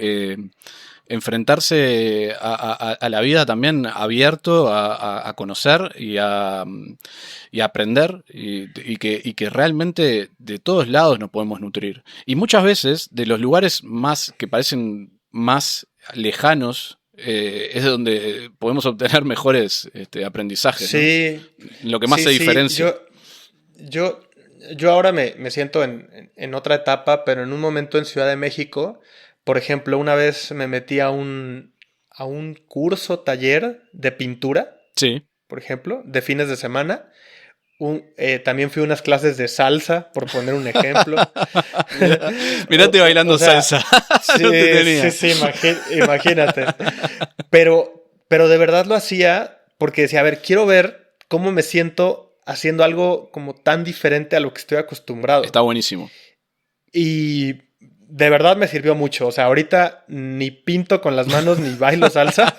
Enfrentarse a la vida también abierto a conocer y a aprender y que realmente de todos lados nos podemos nutrir. Y muchas veces de los lugares que parecen más lejanos es donde podemos obtener mejores aprendizajes. Sí. ¿No? Lo que más se diferencia. Yo ahora me siento en otra etapa, pero en un momento en Ciudad de México, por ejemplo, una vez me metí a un curso, taller de pintura, sí, por ejemplo, de fines de semana. También fui a unas clases de salsa, por poner un ejemplo. Mirate bailando salsa. Sí, imagínate. Pero de verdad lo hacía porque decía, a ver, quiero ver cómo me siento haciendo algo como tan diferente a lo que estoy acostumbrado. Está buenísimo. Y de verdad me sirvió mucho. O sea, ahorita ni pinto con las manos ni bailo salsa.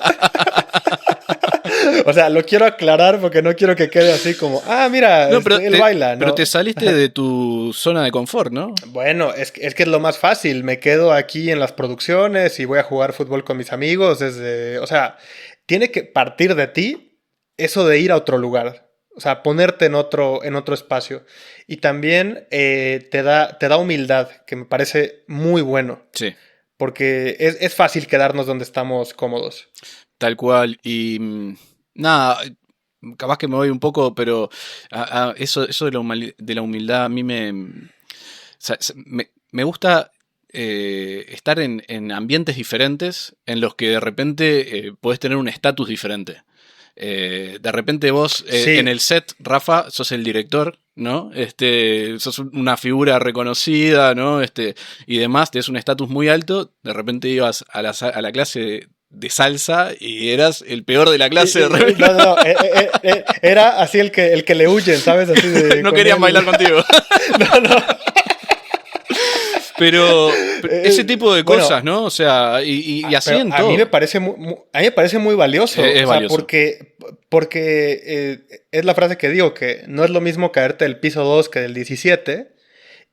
O sea, lo quiero aclarar porque no quiero que quede así como, mira, no, él baila, ¿no? Pero te saliste de tu zona de confort, ¿no? Bueno, es que es lo más fácil. Me quedo aquí en las producciones y voy a jugar fútbol con mis amigos. O sea, tiene que partir de ti eso de ir a otro lugar. O sea, ponerte en otro espacio. Y también te da humildad, que me parece muy bueno. Sí. Porque es fácil quedarnos donde estamos cómodos. Tal cual. Y nada, capaz que me voy un poco, pero eso de la humildad a mí me gusta estar en ambientes diferentes en los que de repente podés tener un estatus diferente. De repente vos Sí. en el set, Rafa, sos el director, ¿no? Sos una figura reconocida, ¿no? Y demás, tenés un estatus muy alto. De repente ibas a la clase de salsa y eras el peor de la clase. No, era así el que le huyen, ¿sabes? Así de, no querían bailar contigo. No. Pero ese tipo de cosas, bueno, ¿no? O sea, y así en todo. A mí me parece muy valioso. Es valioso. Porque es la frase que digo, que no es lo mismo caerte del piso 2 que del 17.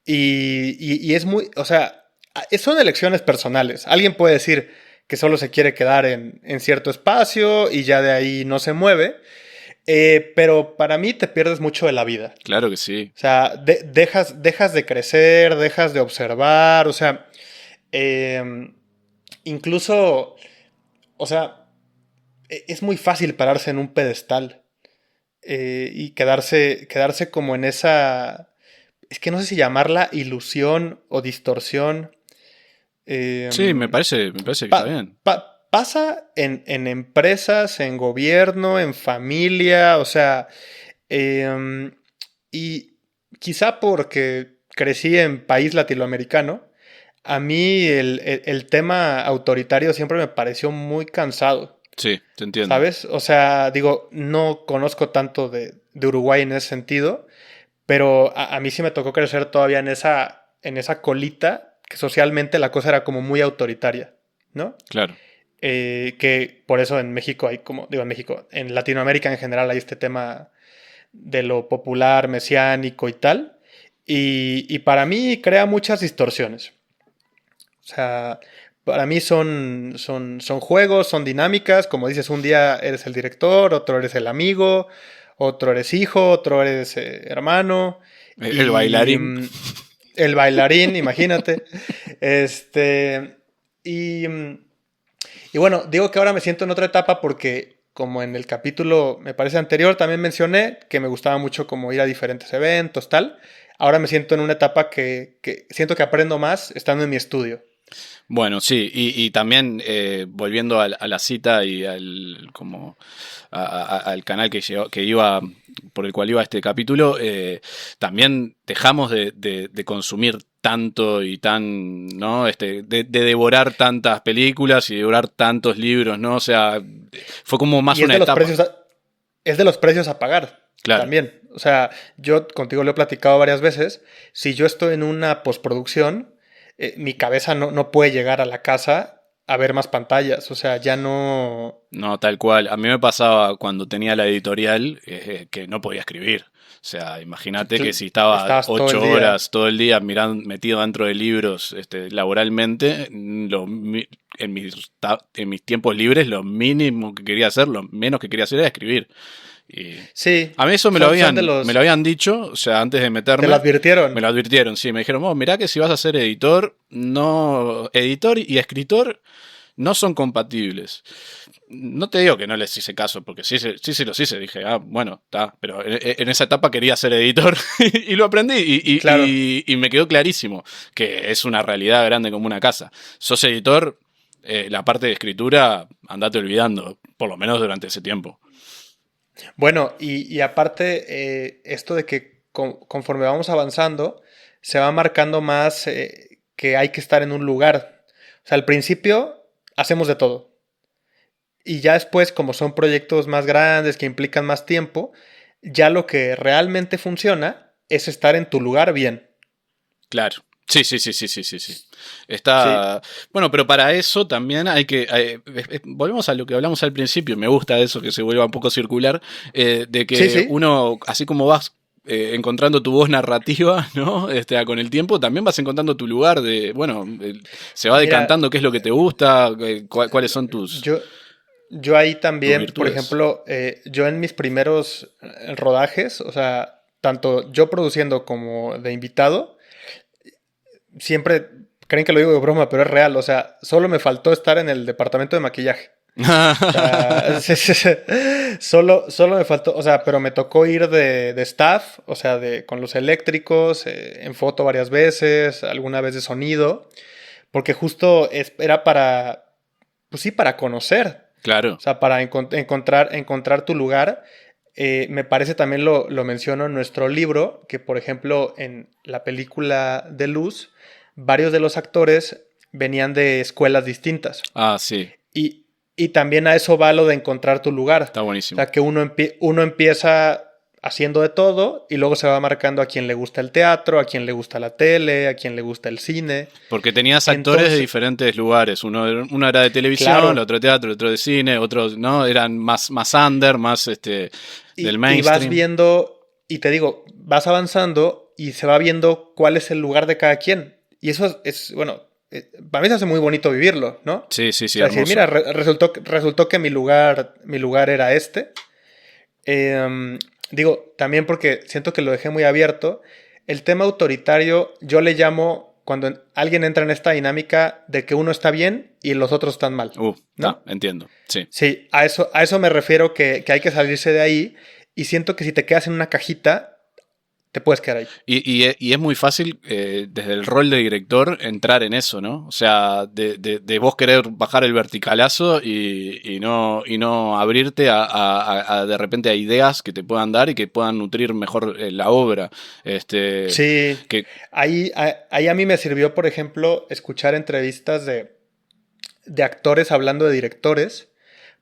Y es muy, o sea, son elecciones personales. Alguien puede decir que solo se quiere quedar en cierto espacio y ya de ahí no se mueve. Pero para mí te pierdes mucho de la vida. Claro que sí. O sea, dejas de crecer, dejas de observar, o sea, eh, incluso, o sea, es muy fácil pararse en un pedestal y quedarse como en esa, es que no sé si llamarla ilusión o distorsión. Sí, me Eh, parece, me parece que está bien. Pasa en empresas, en gobierno, en familia, o sea, y quizá porque crecí en país latinoamericano, a mí el tema autoritario siempre me pareció muy cansado, Sí, te entiendo. ¿sabes? O sea, digo, no conozco tanto de Uruguay en ese sentido, pero a mí sí me tocó crecer todavía en esa colita, que socialmente la cosa era como muy autoritaria, ¿no? Claro. Que por eso en México hay como, digo en México, en Latinoamérica en general hay este tema de lo popular, mesiánico y tal. Y para mí crea muchas distorsiones. O sea, para mí son juegos, son dinámicas. Como dices, un día eres el director, otro eres el amigo, otro eres hijo, otro eres hermano. El Y bailarín. el bailarín, imagínate. Este. Y, y bueno, digo que ahora me siento en otra etapa porque, como en el capítulo, me parece anterior, también mencioné que me gustaba mucho como ir a diferentes eventos, tal. Ahora me siento en una etapa que siento que aprendo más estando en mi estudio. Bueno, sí, y también volviendo a la cita y al canal que iba, por el cual iba este capítulo, también dejamos de consumir tanto y tan, ¿no? De devorar tantas películas y devorar tantos libros, ¿no? O sea, fue como más Y es una de los etapa. precios es de los precios a pagar Claro. también. O sea, yo contigo lo he platicado varias veces. Si yo estoy en una postproducción, mi cabeza no puede llegar a la casa a ver más pantallas. O sea, ya no. No, tal cual. A mí me pasaba cuando tenía la editorial que no podía escribir. O sea, imagínate que si estaba Estabas todo el 8 horas día. todo el día mirando, metido dentro de libros laboralmente, en mis tiempos libres lo mínimo que quería hacer, lo menos que quería hacer era escribir. Y Sí, a mí eso son de me lo los. habían dicho, o sea, antes de Te lo meterme, me advirtieron. lo advirtieron, sí, me dijeron, vos, mirá que si vas a ser editor, no, editor y escritor no son compatibles. No te digo que no les hice caso, porque sí, sí, sí los hice. Dije, bueno, está. Pero en esa etapa quería ser editor y lo aprendí Claro. y me quedó clarísimo que es una realidad grande como una casa. Sos editor, la parte de escritura, andate olvidando, por lo menos durante ese tiempo. Bueno, y aparte, esto de que conforme vamos avanzando, se va marcando más que hay que estar en un lugar. O sea, al principio hacemos de todo. Y ya después, como son proyectos más grandes que implican más tiempo, ya lo que realmente funciona es estar en tu lugar bien. Claro. Sí, sí, sí, sí, sí, sí, sí. Sí, Está. Bueno, pero para eso también hay que. Volvemos a lo que hablamos al principio. Me gusta eso que se vuelva un poco circular. De sí, que sí. uno, así como vas encontrando tu voz narrativa, ¿no? Con el tiempo también vas encontrando tu lugar de. Bueno, se va Mira, decantando qué es lo que te gusta, cuáles son yo, yo ahí tus también, por virtudes. ejemplo, yo en mis primeros rodajes, o sea, tanto yo produciendo como de invitado, siempre creen que lo digo de broma, pero es real. O sea, solo me faltó estar en el departamento de maquillaje. O sea, solo me faltó, o sea, pero me tocó ir de staff, o sea, con los eléctricos, en foto varias veces, alguna vez de sonido, porque justo era pues sí, para conocer, Claro. o sea, para encontrar tu lugar. Me parece también lo menciono en nuestro libro, que por ejemplo en la película de Luz, varios de los actores venían de escuelas distintas. Ah, sí. Y también a eso va lo de encontrar tu lugar. Está O buenísimo. sea, que uno empieza haciendo de todo y luego se va marcando a quien le gusta el teatro, a quien le gusta la tele, a quien le gusta el cine. Porque tenías actores de Entonces, diferentes lugares. Uno era de televisión, el claro, otro de teatro, el otro de cine, otros, ¿no? Eran más under, más del y vas mainstream. viendo, y te digo, vas avanzando y se va viendo cuál es el lugar de cada quien. Y eso bueno, para mí se hace muy bonito vivirlo, ¿no? O Sí, sí, sí, sea, decir, mira, hermoso. resultó que mi lugar era este. Digo, también porque siento que lo dejé muy abierto. El tema autoritario yo le llamo cuando alguien entra en esta dinámica de que uno está bien y los otros están mal, ¿no? Entiendo, sí. Sí, a eso me refiero que hay que salirse de ahí y siento que si te quedas en una cajita, te puedes quedar ahí. Y es muy fácil desde el rol de director entrar en eso, ¿no? O sea, de vos querer bajar el verticalazo y no abrirte a de repente a ideas que te puedan dar y que puedan nutrir mejor la obra. Sí, Que, ahí a mí me sirvió, por ejemplo, escuchar entrevistas de actores hablando de directores,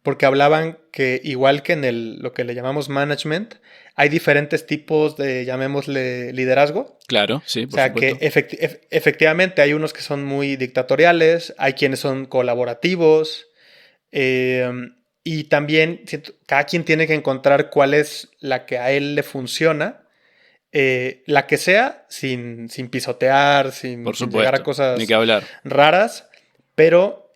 porque hablaban que igual que en lo que le llamamos management, hay diferentes tipos de, llamémosle, liderazgo. claro, sí, O por sea, supuesto. que efectivamente hay unos que son muy dictatoriales, hay quienes son colaborativos, eh, y también cada quien tiene que encontrar cuál es la que a él le funciona, la que sea, sin pisotear, Por sin llegar a supuesto. Ni que cosas hablar. raras, pero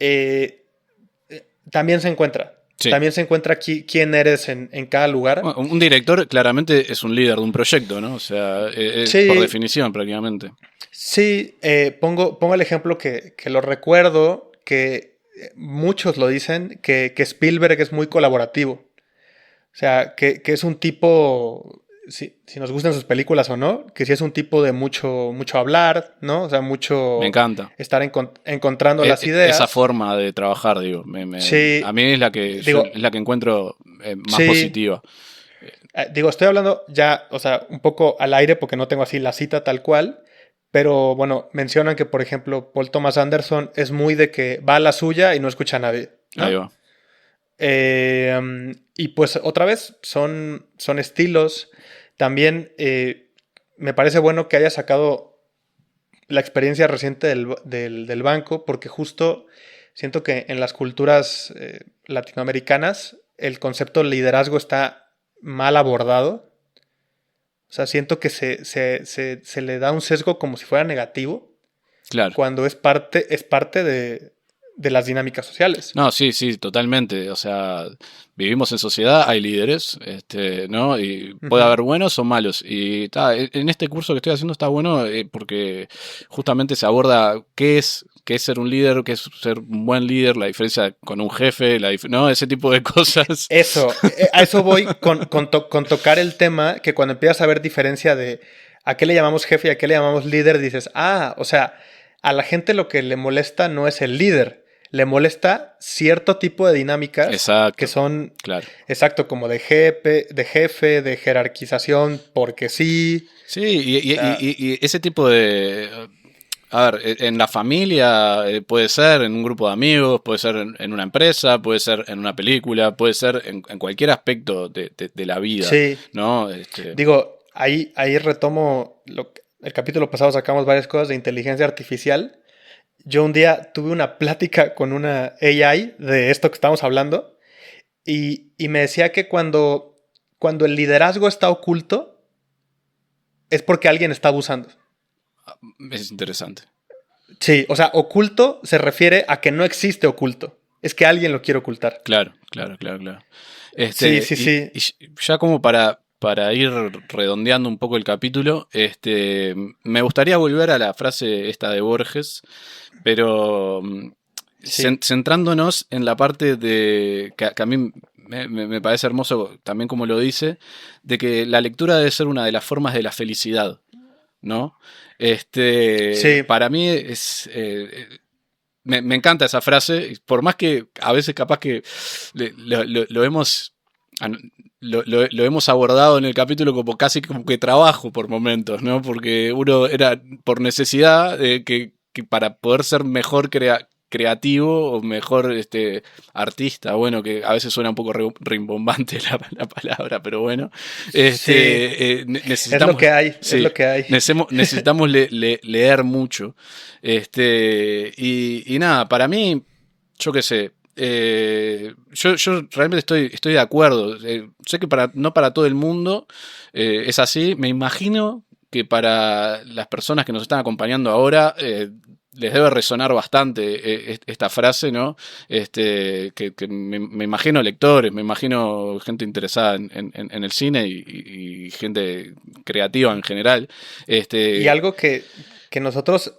también se encuentra. Sí. También se encuentra quién eres en cada lugar. Bueno, un director claramente es un líder de un proyecto, ¿no? O sea, por Sí, definición prácticamente. sí, pongo el ejemplo que lo recuerdo, que muchos lo dicen, que Spielberg es muy colaborativo. O sea, que es un tipo, si nos gustan sus películas o no, que sí es un tipo de mucho hablar, ¿no? O sea, Me mucho encanta. estar encontrando las Esa ideas. forma de trabajar, digo, a Sí, mí es la que digo, es la que encuentro más sí, positiva. digo, estoy hablando ya, o sea, un poco al aire porque no tengo así la cita tal cual, pero bueno, mencionan que, por ejemplo, Paul Thomas Anderson es muy de que va a la suya y no escucha a nadie, Ahí ¿no? va. Y pues otra vez son estilos. También me parece bueno que haya sacado la experiencia reciente del banco, porque justo siento que en las culturas latinoamericanas el concepto de liderazgo está mal abordado. O sea, siento que se le da un sesgo como si fuera negativo, Claro. cuando es parte de las dinámicas sociales. No, sí, sí, totalmente. O sea, vivimos en sociedad, hay líderes, ¿no? Y puede Ujú. haber buenos o malos. Y en este curso que estoy haciendo está bueno porque justamente se aborda qué es ser un líder, qué es ser un buen líder, la diferencia con un jefe, ¿no? Ese tipo de cosas. Eso, a eso voy con tocar el tema, que cuando empiezas a ver diferencia de a qué le llamamos jefe y a qué le llamamos líder, dices, o sea, a la gente lo que le molesta no es el líder, le molesta cierto tipo de dinámicas que Exacto, son, claro. exacto, como de jefe, de jerarquización, porque sí. Sí, O sea, y ese tipo de... A ver, en la familia puede ser, en un grupo de amigos, puede ser en una empresa, puede ser en una película, puede ser en cualquier aspecto de la vida, sí, ¿no? digo, ahí retomo el capítulo pasado sacamos varias cosas de inteligencia artificial. Yo un día tuve una plática con una AI de esto que estamos hablando y me decía que cuando el liderazgo está oculto es porque alguien está abusando. Es interesante. Sí, o sea, oculto se refiere a que no existe oculto. Es que alguien lo quiere ocultar. Claro, claro, claro, claro. Sí, sí, sí. Y ya como para ir redondeando un poco el capítulo, me gustaría volver a la frase esta de Borges, pero Sí. centrándonos en la parte que a mí me parece hermoso también como lo dice, de que la lectura debe ser una de las formas de la felicidad, ¿no? Sí. Para mí me encanta esa frase, por más que a veces capaz que lo hemos lo hemos abordado en el capítulo como casi como que trabajo por momentos, ¿no? Porque uno era por necesidad que para poder ser mejor creativo o mejor artista, bueno, que a veces suena un poco rimbombante la palabra, pero bueno, Sí. Es lo necesitamos, que hay. Es sí, lo que hay. necesitamos leer mucho, y nada, para mí, yo qué sé, yo realmente estoy de acuerdo. Sé que no para todo el mundo es así. Me imagino que para las personas que nos están acompañando ahora les debe resonar bastante esta frase, ¿no? Que me imagino lectores, me imagino gente interesada en el cine y gente creativa en general. Y algo que nosotros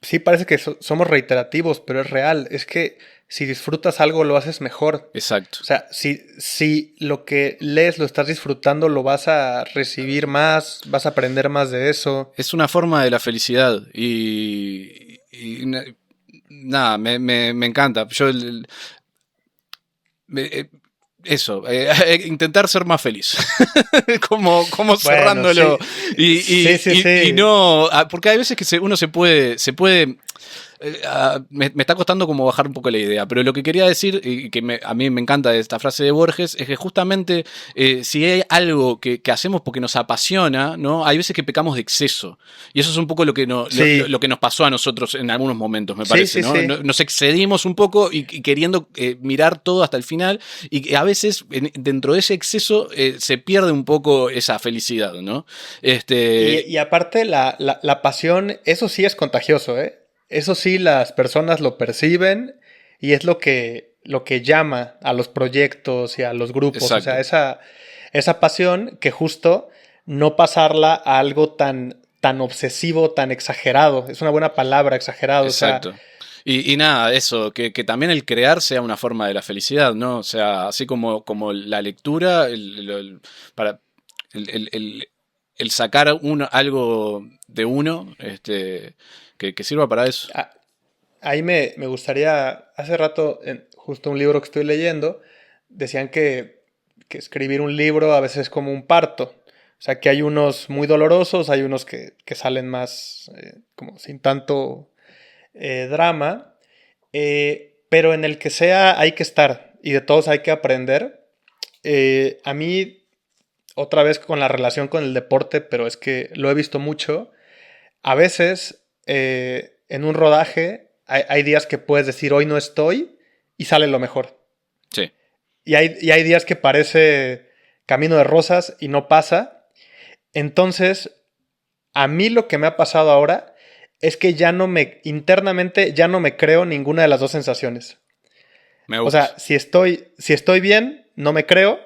sí parece que somos reiterativos, pero es real. Es que si disfrutas algo, lo haces mejor. Exacto. O sea, si lo que lees lo estás disfrutando, lo vas a recibir más, vas a aprender más de eso. Es una forma de la felicidad y nada, me encanta. Yo intentar ser más feliz. como cerrándolo. Sí. Y no, porque hay veces que uno se puede me está costando como bajar un poco la idea, pero lo que quería decir, y que a mí me encanta de esta frase de Borges, es que justamente si hay algo que hacemos porque nos apasiona, ¿no? Hay veces que pecamos de exceso, y eso es un poco lo que nos pasó a nosotros en algunos momentos, me parece, ¿no? Nos excedimos un poco y queriendo mirar todo hasta el final, y a veces dentro de ese exceso se pierde un poco esa felicidad, ¿no? Y aparte la pasión, eso sí es contagioso, ¿eh? Eso sí, las personas lo perciben y es lo que llama a los proyectos y a los grupos. Exacto. O sea, esa pasión que justo no pasarla a algo tan obsesivo, tan exagerado. Es una buena palabra, exagerado. Exacto. O sea, y nada, eso, que también el crear sea una forma de la felicidad, ¿no? O sea, así como la lectura, el sacar algo de uno, que sirva para eso. Ahí me gustaría, hace rato, justo un libro que estoy leyendo, decían que escribir un libro a veces es como un parto. O sea, que hay unos muy dolorosos, hay unos que salen más como sin tanto drama, pero en el que sea hay que estar y de todos hay que aprender. A mí, otra vez con la relación con el deporte, pero es que lo he visto mucho, a veces en un rodaje hay días que puedes decir hoy no estoy y sale lo mejor. Sí. Y hay días que parece camino de rosas y no pasa. Entonces, a mí lo que me ha pasado ahora es que internamente ya no me creo ninguna de las dos sensaciones. Me gusta. O sea, si estoy bien, no me creo.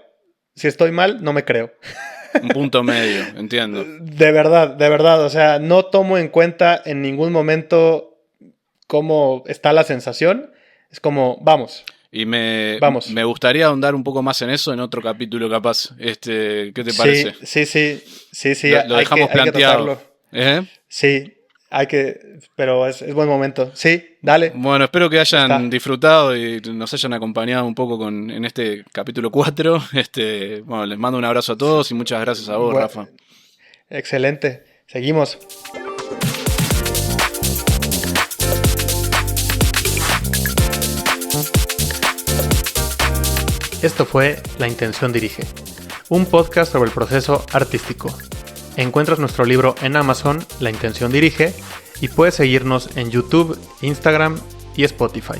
Si estoy mal, no me creo. Un punto medio, entiendo. De verdad. O sea, no tomo en cuenta en ningún momento cómo está la sensación. Es como, vamos. Y me gustaría ahondar un poco más en eso en otro capítulo capaz. ¿Qué te parece? Sí. Lo dejamos planteado. Sí, pero es buen momento. Sí, dale. Bueno, espero que hayan disfrutado y nos hayan acompañado un poco en este capítulo 4. Bueno, les mando un abrazo a todos y muchas gracias a vos, Rafa. Excelente. Seguimos. Esto fue La Intención Dirige, un podcast sobre el proceso artístico. Encuentras nuestro libro en Amazon, La Intención Dirige, y puedes seguirnos en YouTube, Instagram y Spotify.